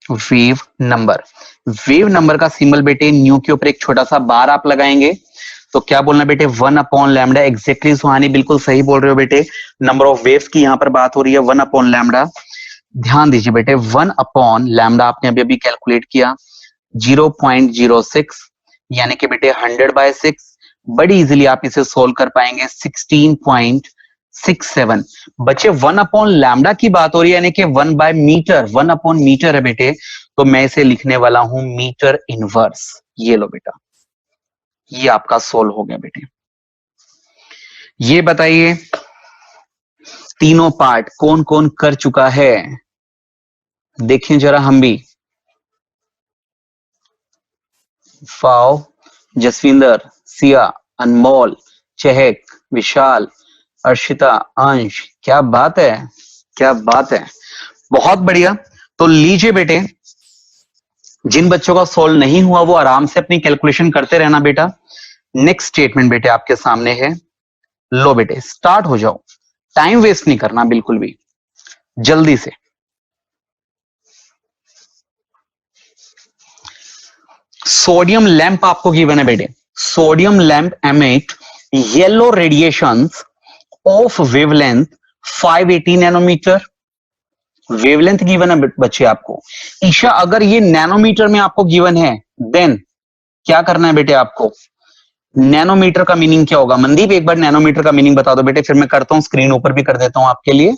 वेव नंबर। वेव नंबर का सिंबल बेटे न्यू के ऊपर एक छोटा सा बार आप लगाएंगे तो क्या बोलना बेटे, 1/λ। एग्जैक्टली सुहानी, बिल्कुल सही बोल रहे हो बेटे। नंबर ऑफ वेव्स की यहाँ पर बात हो रही है, 1/λ। ध्यान दीजिए बेटे, 1/λ आपने अभी अभी कैलकुलेट किया 0.06, यानी कि बेटे 100/6। बड़ी इजीली आप इसे सोल्व कर पाएंगे 16.67। बच्चे 1/λ की बात हो रही है, यानी कि 1/मीटर, 1/मीटर है बेटे, तो मैं इसे लिखने वाला हूं मीटर इनवर्स। ये लो बेटा, ये आपका सोल्व हो गया बेटे। ये बताइए तीनों पार्ट कौन कौन कर चुका है, देखें जरा हम भी। फाव, जसविंदर, सिया, अनमोल, चहक, विशाल, अर्शिता, अंश, क्या बात है, क्या बात है, बहुत बढ़िया। तो लीजिए बेटे, जिन बच्चों का सोल्व नहीं हुआ वो आराम से अपनी कैलकुलेशन करते रहना बेटा। नेक्स्ट स्टेटमेंट बेटे आपके सामने है, लो बेटे स्टार्ट हो जाओ, टाइम वेस्ट नहीं करना बिल्कुल भी, जल्दी से। सोडियम लैंप आपको गिवन है बेटे, sodium lamp emit yellow radiations of wavelength 580 nanometre. Wavelength given है बच्चे आपको। ईशा अगर ये नैनोमीटर में आपको गिवन है, देन क्या करना है बेटे आपको, नैनोमीटर का मीनिंग क्या होगा। मनदीप एक बार नैनोमीटर का मीनिंग बता दो बेटे, फिर मैं करता हूं स्क्रीन ऊपर भी कर देता हूं आपके लिए।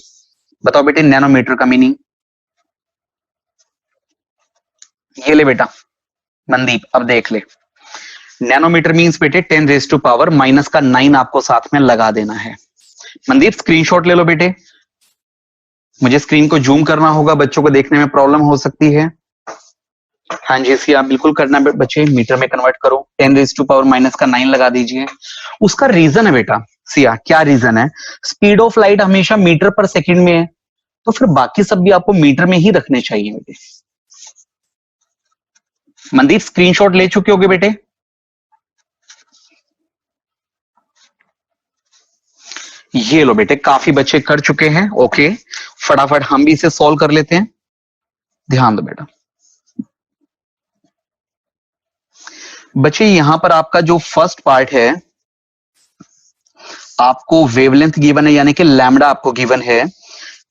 बताओ बेटे नैनोमीटर का मीनिंग। ये ले बेटा मनदीप, अब देख ले, नैनोमीटर मींस बेटे 10⁻⁻⁹ आपको साथ में लगा देना है। मनदीप स्क्रीनशॉट ले लो बेटे, मुझे स्क्रीन को जूम करना होगा, बच्चों को देखने में प्रॉब्लम हो सकती है। हाँ जी, इसकी आप बिल्कुल करना बच्चे, मीटर में कन्वर्ट करो, 10⁻⁻⁹ लगा दीजिए। उसका रीजन है बेटा सिया, क्या रीजन है, स्पीड ऑफ लाइट हमेशा मीटर पर सेकंड में है, तो फिर बाकी सब भी आपको मीटर में ही रखने चाहिए बेटे। मनदीप स्क्रीनशॉट ले चुके होगे बेटे। ये लो बेटे, काफी बच्चे कर चुके हैं। ओके, फटाफट हम भी इसे सॉल्व कर लेते हैं, ध्यान दो बेटा। बच्चे यहां पर आपका जो फर्स्ट पार्ट है, आपको वेवलेंथ गिवन है, यानी कि लैम्डा आपको गिवन है,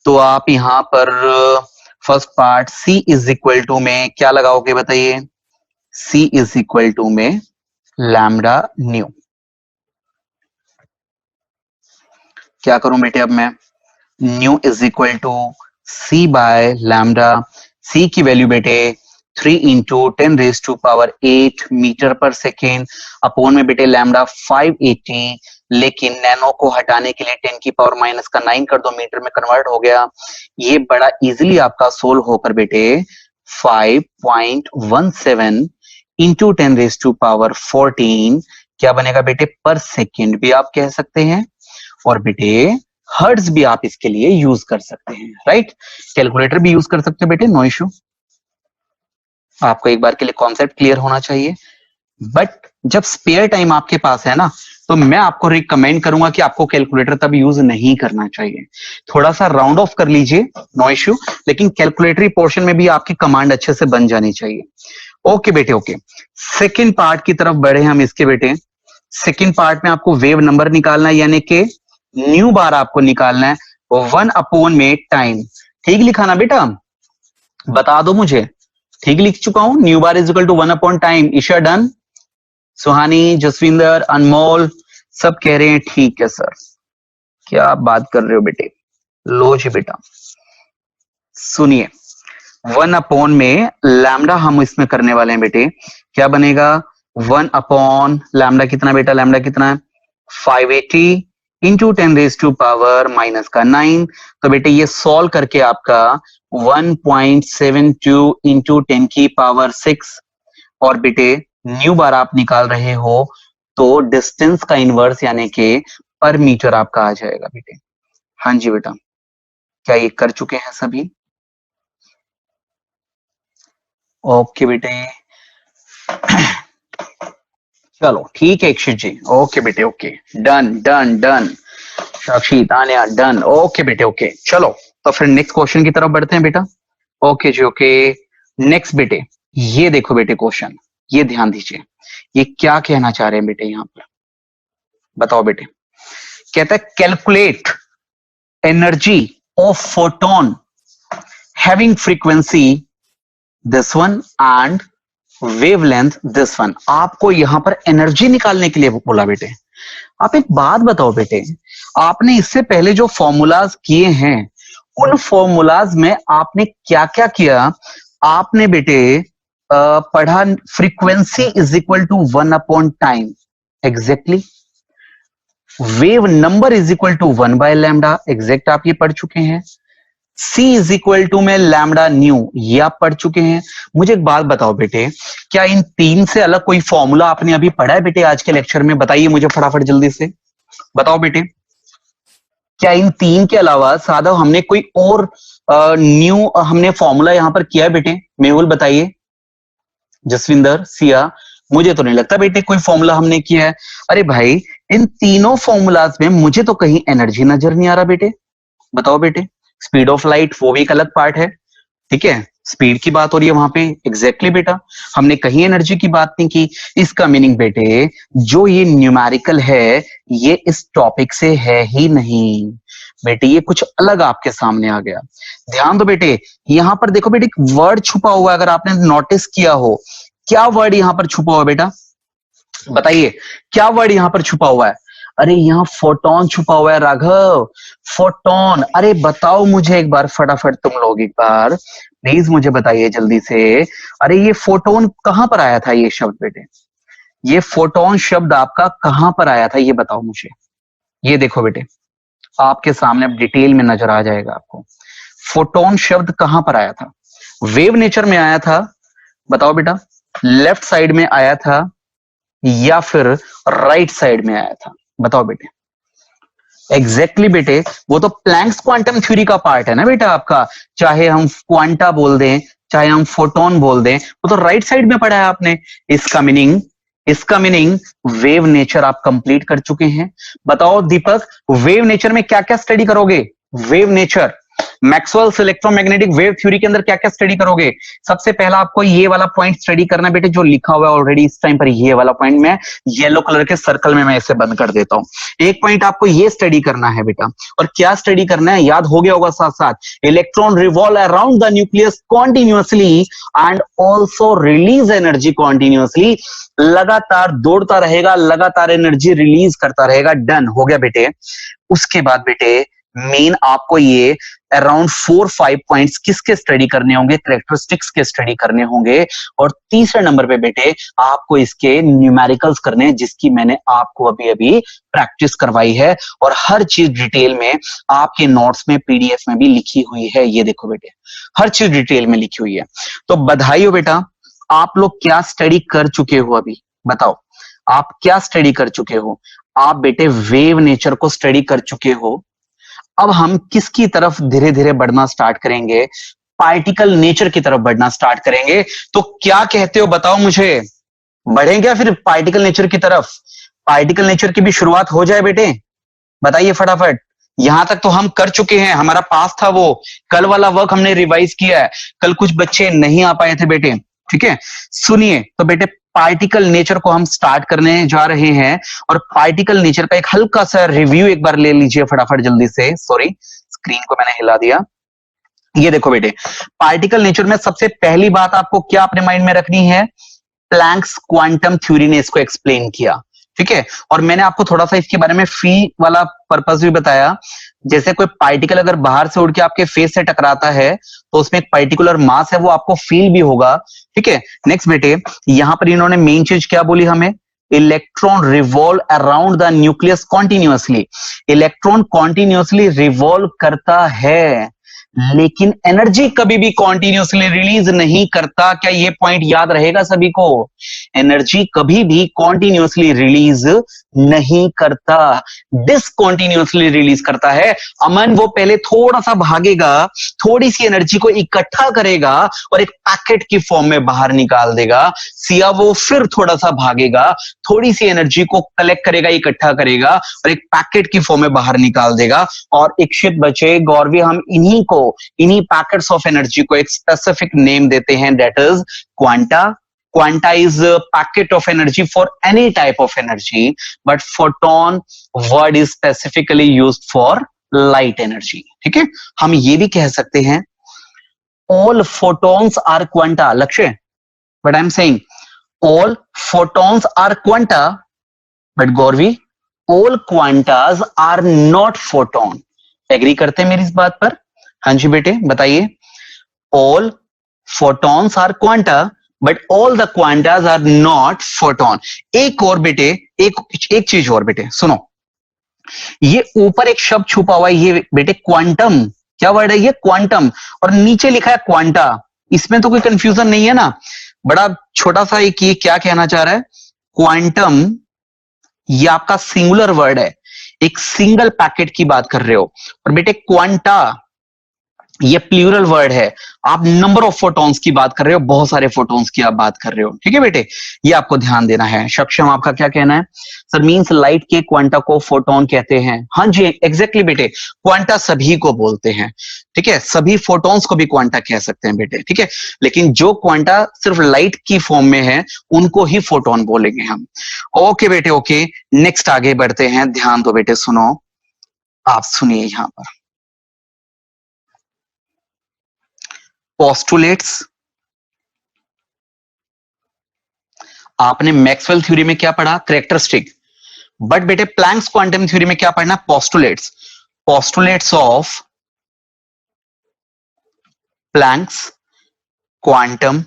तो आप यहां पर first part C is equal to में क्या लगाओगे बताइए, C इज इक्वल टू में लैम्डा न्यू। क्या करूं बेटे अब मैं, nu is equal to C by lambda. C की वैल्यू बेटे 3 इंटू 10⁸ मीटर पर सेकेंड, अपोन में बेटे लैम्डा 580, लेकिन नैनो को हटाने के लिए 10⁻⁹ कर दो, मीटर में कन्वर्ट हो गया। ये बड़ा इजीली आपका सोल्व होकर बेटे 5.17 इंटू 10⁻14 क्या बनेगा बेटे, पर सेकेंड भी आप कह सकते हैं, और बेटे हर्ट्ज भी आप इसके लिए यूज कर सकते हैं, राइट। कैलकुलेटर भी यूज कर सकते हैं बेटे, नो इशू। आपको एक बार के लिए कॉन्सेप्ट क्लियर होना चाहिए। बट जब स्पेयर टाइम आपके पास है ना, तो मैं आपको रिकमेंड करूंगा कि आपको कैलकुलेटर तब यूज नहीं करना चाहिए, थोड़ा सा राउंड ऑफ कर लीजिए, नो इश्यू, लेकिन कैलकुलेटरी पोर्शन में भी आपकी कमांड अच्छे से बन जानी चाहिए। ओके बेटे, ओके। सेकेंड पार्ट की तरफ बढ़े हम इसके बेटे। सेकेंड पार्ट में आपको वेव नंबर निकालना है, यानी कि न्यू बार आपको निकालना है, 1 में टाइम। ठीक लिखा ना बेटा, बता दो मुझे, ठीक लिख चुका हूं, nu bar is equal to 1 time. Isha done, Suhani, Jaswinder, Anmol सब कह रहे हैं ठीक है सर। क्या बात कर रहे हो बेटे, लो जी बेटा सुनिए, 1 में लैम्डा हम इसमें करने वाले हैं बेटे, क्या बनेगा 1 लैम्डा कितना बेटा, लैम्डा कितना है 580 इंटू 10⁻⁻⁹ तो बेटे ये सॉल्व करके आपका 1.72 इंटू 10⁻⁶, और बेटे न्यू बार आप निकाल रहे हो तो डिस्टेंस का इनवर्स यानी कि पर मीटर आपका आ जाएगा बेटे। हाँ जी बेटा, क्या ये कर चुके हैं सभी? ओके बेटे चलो ठीक है इक्षित जी, ओके बेटे ओके, डन डन डन। साक्षी, तान्या डन, ओके बेटे ओके। चलो तो फिर नेक्स्ट क्वेश्चन की तरफ बढ़ते हैं बेटा। ओके जी ओके, नेक्स्ट बेटे ये देखो बेटे क्वेश्चन, ये ध्यान दीजिए, ये क्या कहना चाह रहे हैं बेटे यहाँ पर। बताओ बेटे, कहता है calculate energy of photon having frequency this one and wavelength this one. आपको यहां पर एनर्जी निकालने के लिए बोला बेटे। आप एक बात बताओ बेटे, आपने इससे पहले जो फॉर्मूलाज किए हैं उन फॉर्मूलाज में आपने क्या क्या किया? आपने बेटे पढ़ा frequency is equal to 1 upon time, exactly. Wave number is equal to 1 by lambda, exact आप ये पढ़ चुके हैं। C इज इक्वल टू में लैम्डा न्यू, ये आप पढ़ चुके हैं। मुझे एक बात बताओ बेटे, क्या इन तीन से अलग कोई फॉर्मूला आपने अभी पढ़ा है बेटे आज के लेक्चर में? बताइए मुझे फटाफट जल्दी से बताओ बेटे, क्या इन तीन के अलावा सादा हमने कोई और न्यू हमने फॉर्मूला यहां पर किया है बेटे? मेहुल बताइए, जसविंदर, सिया, मुझे तो नहीं लगता बेटे कोई फॉर्मूला हमने किया है। अरे भाई, इन तीनों फॉर्मूलाज में मुझे तो कहीं एनर्जी नजर नहीं आ रहा बेटे। बताओ बेटे, स्पीड ऑफ लाइट वो भी एक अलग पार्ट है, ठीक है, स्पीड की बात हो रही है वहां पे, एग्जैक्टली बेटा, हमने कहीं एनर्जी की बात नहीं की। इसका मीनिंग बेटे, जो ये न्यूमेरिकल है ये इस टॉपिक से है ही नहीं बेटे, ये कुछ अलग आपके सामने आ गया। ध्यान दो बेटे, यहां पर देखो बेटे, एक वर्ड छुपा हुआ है, अगर आपने नोटिस किया हो। क्या वर्ड यहां पर छुपा हुआ है बेटा? बताइए, क्या वर्ड यहां पर छुपा हुआ है? अरे यहाँ फोटोन छुपा हुआ है राघव, फोटोन। अरे बताओ मुझे एक बार फटाफट, तुम लोग एक बार प्लीज मुझे बताइए जल्दी से। अरे ये फोटोन कहां पर आया था ये शब्द बेटे? ये फोटोन शब्द आपका कहां पर आया था ये बताओ मुझे। ये देखो बेटे, आपके सामने अब डिटेल में नजर आ जाएगा आपको। फोटोन शब्द कहां पर आया था? वेव नेचर में आया था? बताओ बेटा, लेफ्ट साइड में आया था या फिर राइट साइड में आया था? बताओ बेटे। एग्जैक्टली बेटे, वो तो प्लैंक्स क्वांटम थ्योरी का पार्ट है ना बेटा आपका। चाहे हम क्वांटा बोल दें, चाहे हम फोटोन बोल दें, वो तो राइट साइड में पढ़ा है आपने। इसका मीनिंग वेव नेचर आप कंप्लीट कर चुके हैं। बताओ दीपक, वेव नेचर में क्या क्या स्टडी करोगे? Wave nature, Maxwell's electromagnetic wave theory के अंदर क्या क्या स्टडी करोगे? सबसे पहला आपको ये वाला पॉइंट स्टडी करना बेटे, जो लिखा हुआ है ऑलरेडी इस टाइम पर, ये वाला पॉइंट मैं येलो कलर के सर्कल में मैं इसे बंद कर देता हूं। एक पॉइंट आपको ये स्टडी करना है बेटा, और क्या स्टडी करना है याद हो गया होगा साथ साथ, electron revolve around the nucleus continuously and also release energy continuously. लगातार दौड़ता रहेगा, लगातार एनर्जी रिलीज करता रहेगा। डन हो गया बेटे। उसके बाद बेटे मेन आपको ये अराउंड 4-5 पॉइंट्स किसके स्टडी करने होंगे? कैरेक्टरिस्टिक्स के स्टडी करने होंगे। और तीसरे नंबर पे बेटे आपको इसके न्यूमेरिकल्स करने हैं, जिसकी मैंने आपको अभी अभी प्रैक्टिस करवाई है, और हर चीज डिटेल में आपके नोट्स में पीडीएफ में भी लिखी हुई है। ये देखो बेटे, हर चीज डिटेल में लिखी हुई है। तो बधाई हो बेटा, आप लोग क्या स्टडी कर चुके हो अभी? बताओ, आप क्या स्टडी कर चुके हो? आप बेटे वेव नेचर को स्टडी कर चुके हो। अब हम किसकी तरफ धीरे धीरे बढ़ना स्टार्ट करेंगे? पार्टिकल नेचर की तरफ बढ़ना स्टार्ट करेंगे। तो क्या कहते हो बताओ मुझे, बढ़ें क्या फिर पार्टिकल नेचर की तरफ? पार्टिकल नेचर की भी शुरुआत हो जाए बेटे, बताइए फटाफट। यहां तक तो हम कर चुके हैं, हमारा पास था वो, कल वाला वर्क हमने रिवाइज किया है। कल कुछ बच्चे नहीं आ पाए थे बेटे, ठीक है। सुनिए तो बेटे, पार्टिकल नेचर को हम स्टार्ट करने जा रहे हैं, और पार्टिकल नेचर का एक हल्का सा रिव्यू एक बार ले लीजिए फटाफट जल्दी से। सॉरी, स्क्रीन को मैंने हिला दिया। ये देखो बेटे, पार्टिकल नेचर में सबसे पहली बात आपको क्या अपने माइंड में रखनी है? प्लैंक्स क्वांटम थ्योरी ने इसको एक्सप्लेन किया, ठीक है। और मैंने आपको थोड़ा सा इसके बारे में फी वाला पर्पस भी बताया। जैसे कोई पार्टिकल अगर बाहर से उड़ के आपके फेस से टकराता है तो उसमें एक पर्टिकुलर मास है, वो आपको फील भी होगा, ठीक है। नेक्स्ट बेटे, यहां पर इन्होंने मेन चीज क्या बोली हमें? Electron revolve around the nucleus continuously. Electron continuously revolve करता है, लेकिन एनर्जी कभी भी कॉन्टिन्यूअसली रिलीज नहीं करता। क्या ये पॉइंट याद रहेगा सभी को? एनर्जी कभी भी कॉन्टिन्यूअसली रिलीज नहीं करता, डिसकॉन्टिन्यूअसली रिलीज करता है। अमन वो पहले थोड़ा सा भागेगा, थोड़ी सी एनर्जी को इकट्ठा करेगा और एक पैकेट की फॉर्म में बाहर निकाल देगा। सिया वो फिर थोड़ा सा भागेगा, थोड़ी सी एनर्जी को कलेक्ट करेगा, इकट्ठा करेगा और एक पैकेट की फॉर्म में बाहर निकाल देगा। और इच्छित बचे गौरवी, हम इन्हीं पैकेट्स ऑफ एनर्जी को एक स्पेसिफिक नेम देते हैं, that is quanta Quanta is a packet of energy for any type of energy, but photon word is specifically used for light energy. ठीक है, हम ये भी कह सकते हैं all photons are quanta. लक्ष्य, but I'm saying all photons are quanta, but Gauravi all quantas are not photon. Agree करते हैं मेरी इस बात पर? हाँ जी बेटे बताइए. all photons are quanta, but all the quantas are not photon. एक और बेटे, एक चीज और बेटे सुनो, ये ऊपर एक शब्द छुपा हुआ है, ये बेटे क्वांटम. क्या वर्ड है ये? क्वांटम. और नीचे लिखा है क्वांटा. इसमें तो कोई कंफ्यूजन नहीं है ना? बड़ा छोटा सा एक ये क्या कहना चाह रहा है? क्वांटम ये आपका सिंगुलर वर्ड है, एक सिंगल पैकेट की बात कर रहे हो. और बेटे क्वांटा ये प्लूरल वर्ड है, आप नंबर ऑफ फोटॉन्स की बात कर रहे हो, बहुत सारे फोटॉन्स की आप बात कर रहे हो. ठीक है बेटे, ये आपको ध्यान देना है. सक्षम आपका क्या कहना है? सर मींस लाइट के क्वांटा को फोटोन कहते हैं. हाँ जी एग्जैक्टली बेटे, क्वांटा सभी को बोलते हैं. ठीक है, सभी फोटॉन्स को भी क्वांटा कह सकते हैं बेटे. ठीक है, लेकिन जो क्वांटा सिर्फ लाइट की फॉर्म में है उनको ही फोटोन बोलेंगे हम. ओके बेटे ओके, नेक्स्ट आगे बढ़ते हैं. ध्यान दो बेटे, सुनो, आप सुनिए यहां पर पोस्टुलेट्स. आपने मैक्सवेल थ्योरी में क्या पढ़ा? कैरेक्टरिस्टिक. बट बेटे प्लैंक्स क्वांटम थ्योरी में क्या पढ़ना? Postulates. Postulates of Planck's quantum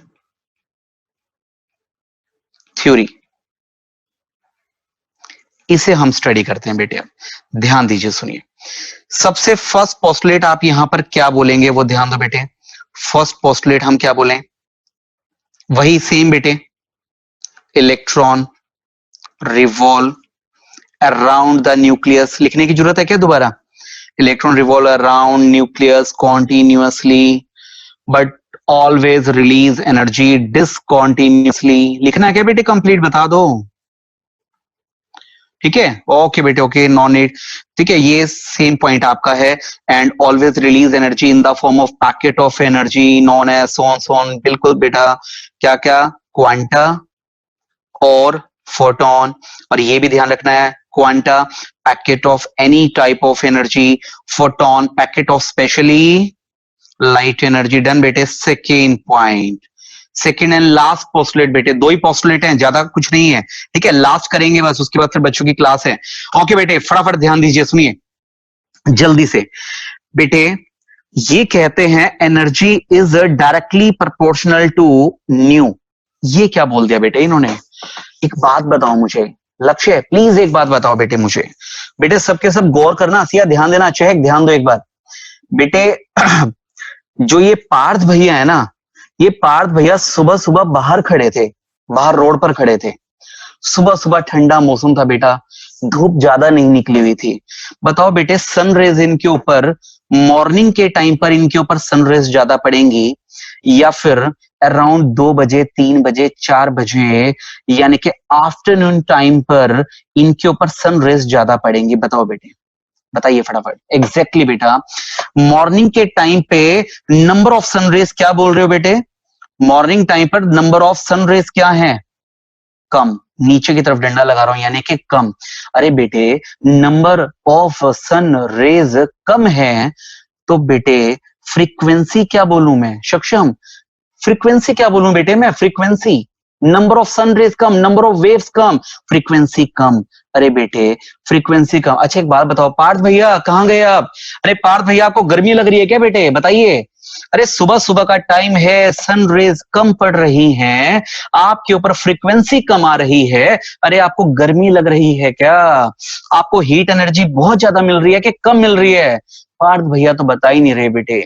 theory, इसे हम स्टडी करते हैं बेटे. अब ध्यान दीजिए, सुनिए. सबसे फर्स्ट पोस्टुलेट आप यहां पर क्या बोलेंगे वो ध्यान दो बेटे. फर्स्ट पोस्टुलेट हम क्या बोलें? वही सेम बेटे, electron revolve around the nucleus. लिखने की जरूरत है क्या दोबारा? Electron revolve around nucleus continuously but always release energy discontinuously. लिखना है क्या बेटे? कंप्लीट बता दो. ठीक है, ओके बेटे ओके, नॉन नीड. ठीक है, ये सेम पॉइंट आपका है. And always release energy in the form of packet of energy known as सोन सोन. बिल्कुल बेटा, क्या क्या? क्वांटा और फोटोन. और ये भी ध्यान रखना है, quanta packet of any type of energy, photon packet of specially light energy. Done बेटे. Second point, second and last postulate बेटे, दो ही पोस्टुलेट हैं, ज्यादा कुछ नहीं है. ठीक है, लास्ट करेंगे बस, उसके बाद फिर बच्चों की क्लास है. ओके बेटे, फटाफट ध्यान दीजिए, सुनिए जल्दी से बेटे. ये कहते हैं energy is directly proportional to nu. ये क्या बोल दिया बेटे इन्होंने? एक बात बताओ मुझे, लक्ष्य प्लीज एक बात बताओ बेटे मुझे. बेटे सबके सब गौर करना, सिया ध्यान देना, चेक ध्यान दो एक बार बेटे. जो ये पार्थ भैया है ना, ये पार्थ भैया सुबह सुबह बाहर खड़े थे, बाहर रोड पर खड़े थे. सुबह सुबह ठंडा मौसम था बेटा, धूप ज्यादा नहीं निकली हुई थी. बताओ बेटे, सनरेज इनके ऊपर मॉर्निंग के टाइम पर इनके ऊपर सनरेज ज्यादा पड़ेंगी या फिर अराउंड 2 बजे 3 बजे 4 बजे यानी कि आफ्टरनून टाइम पर इनके ऊपर सनरेज ज्यादा पड़ेंगी? बताओ बेटे, बताइए फटाफट. एग्जैक्टली बेटा, मॉर्निंग के टाइम पे नंबर ऑफ सनरेज क्या बोल रहे हो बेटे? मॉर्निंग टाइम पर नंबर ऑफ सनरेज क्या है? कम. नीचे की तरफ डंडा लगा रहा हूं यानी कि कम. अरे बेटे नंबर ऑफ सन रेज कम है तो बेटे फ्रीक्वेंसी क्या बोलूं मैं? सक्षम, फ्रीक्वेंसी क्या बोलूं बेटे मैं? Frequency. Number of sun rays कम, नंबर ऑफ वेव्स कम, फ्रीक्वेंसी कम. अरे बेटे फ्रीक्वेंसी कम. अच्छा एक बात बताओ, पार्थ भैया कहाँ गए आप? अरे पार्थ भैया आपको गर्मी लग रही है क्या बेटे? बताइए. अरे सुबह सुबह का टाइम है, सन रेज कम पड़ रही हैं, आपके ऊपर फ्रीक्वेंसी कम आ रही है. अरे आपको गर्मी लग रही है क्या? आपको हीट एनर्जी बहुत ज्यादा मिल रही है कि कम मिल रही है? पार्थ भैया तो बता ही नहीं रहे बेटे.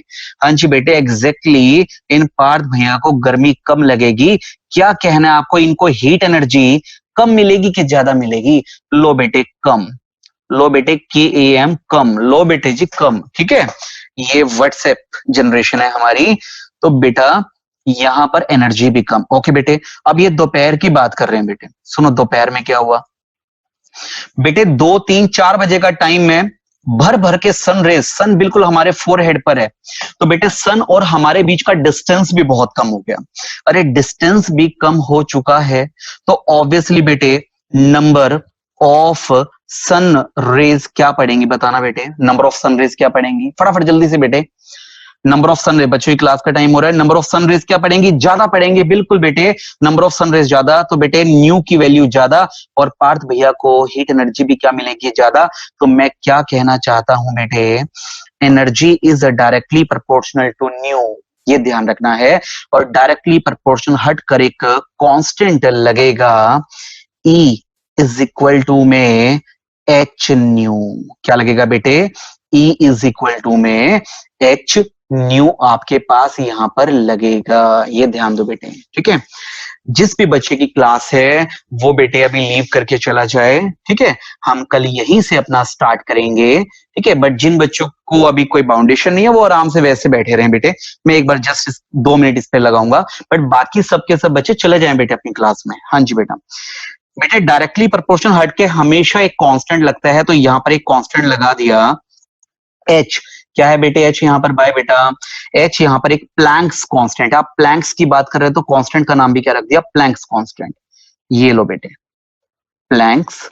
हाँ जी बेटे, एग्जैक्टली इन पार्थ भैया को गर्मी कम लगेगी. क्या कहना है आपको? इनको हीट एनर्जी कम मिलेगी कि ज्यादा मिलेगी? लो बेटे कम. लो बेटे KAM कम. लो बेटे जी कम. ठीक है, ये व्हाट्सएप जनरेशन है हमारी, तो बेटा यहां पर एनर्जी भी कम. ओके बेटे, अब ये दोपहर की बात कर रहे हैं बेटे. सुनो दोपहर में क्या हुआ बेटे, 2 3 4 बजे का टाइम में भर भर के सन रेज, सन बिल्कुल हमारे फोरहेड पर है, तो बेटे सन और हमारे बीच का डिस्टेंस भी बहुत कम हो गया। अरे डिस्टेंस भी कम हो चुका है तो ऑब्वियसली बेटे नंबर ऑफ सन रेज क्या पड़ेंगी, बताना बेटे, नंबर ऑफ सन रेज क्या पड़ेंगी, फटाफट जल्दी से बेटे। नंबर ऑफ सन रेज, बच्चों की क्लास का टाइम हो रहा है, नंबर ऑफ सन रेज क्या पड़ेंगी, ज्यादा पड़ेंगे, बिल्कुल बेटे, नंबर ऑफ सन रेज ज्यादा, तो बेटे न्यू की वैल्यू ज्यादा और पार्थ भैया को हीट एनर्जी भी क्या मिलेगी, ज्यादा। तो मैं क्या कहना चाहता हूं बेटे, energy is directly proportional to nu, ये ध्यान रखना है। और डायरेक्टली प्रोपोर्शनल हटकर एक कांस्टेंट लगेगा, E इज इक्वल टू में एच न्यू, क्या लगेगा बेटे, E इज इक्वल टू में एच न्यू आपके पास यहां पर लगेगा, ये ध्यान दो बेटे, ठीक है। जिस भी बच्चे की क्लास है वो बेटे अभी लीव करके चला जाए, ठीक है, हम कल यहीं से अपना स्टार्ट करेंगे, ठीक है। बट जिन बच्चों को अभी कोई बाउंडेशन नहीं है वो आराम से वैसे बैठे रहे बेटे, मैं एक बार जस्ट 2 मिनट इस पे लगाऊंगा, बट बाकी सबके सब बच्चे चले जाएं बेटे अपनी क्लास में। हाँ जी बेटा, बेटे डायरेक्टली प्रोपोर्शनल हट के हमेशा एक कांस्टेंट लगता है, तो यहां पर एक कांस्टेंट लगा दिया एच, क्या है बेटे एच यहां पर, बाय बेटा, एच यहां पर एक प्लैंक्स कांस्टेंट, आप प्लैंक्स की बात कर रहे हो तो कांस्टेंट का नाम भी क्या रख दिया, प्लैंक्स कांस्टेंट, ये लो बेटे प्लैंक्स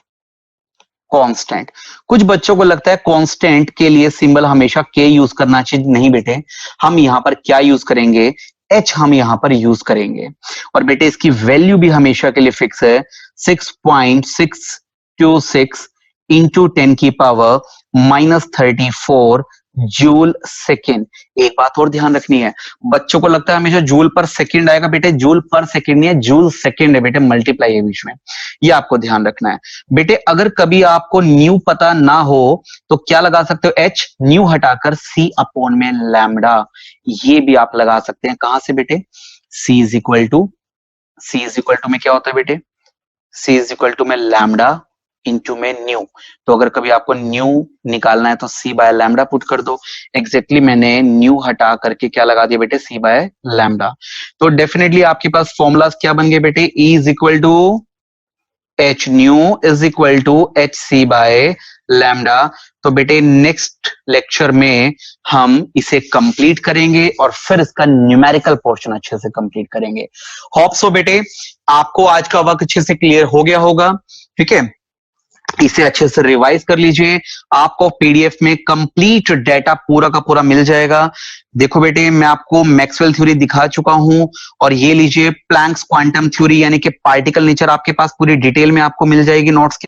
कांस्टेंट। कुछ बच्चों को लगता है कांस्टेंट के लिए सिंबल हमेशा के यूज करना चाहिए, नहीं बेटे, हम यहां पर क्या यूज करेंगे, एच हम यहां पर यूज करेंगे। और बेटे इसकी वैल्यू भी हमेशा के लिए फिक्स है, 6.626 इंटू 10 की पावर -34 जूल सेकेंड। एक बात और ध्यान रखनी है, बच्चों को लगता है हमेशा जूल पर सेकेंड आएगा, बेटे जूल पर सेकेंड नहीं है, जूल सेकेंड है बेटे, मल्टीप्लाई है बीच में, ये आपको ध्यान रखना है बेटे। अगर कभी आपको न्यू पता ना हो तो क्या लगा सकते हो, एच न्यू हटाकर सी अपॉन में लैम्डा, ये भी आप लगा सकते हैं, कहां से बेटे, सी इज इक्वल टू में क्या होता है बेटे, सी इज इक्वल टू में लैम्डा इंटू में न्यू, तो अगर कभी आपको न्यू निकालना है तो सी बाय लैम्डा पुट कर दो, एग्जैक्टली मैंने न्यू हटा करके क्या लगा दिया बेटे, सी बाय लैम्डा। तो डेफिनेटली आपके पास फॉर्मूलाज क्या बन गए बेटे, E is equal to h nu is equal to h c by lambda. तो बेटे नेक्स्ट लेक्चर में हम इसे कंप्लीट करेंगे और फिर इसका न्यूमेरिकल पोर्शन अच्छे से कंप्लीट करेंगे। होप सो बेटे आपको आज का वर्क अच्छे से क्लियर हो गया होगा, ठीक है, इसे अच्छे से रिवाइज कर लीजिए, आपको पीडीएफ में कंप्लीट डेटा पूरा का पूरा मिल जाएगा। देखो बेटे मैं आपको मैक्सवेल थ्योरी दिखा चुका हूं और ये लीजिए प्लैंक्स क्वांटम थ्योरी यानी कि पार्टिकल नेचर आपके पास पूरी डिटेल में आपको मिल जाएगी नोट्स के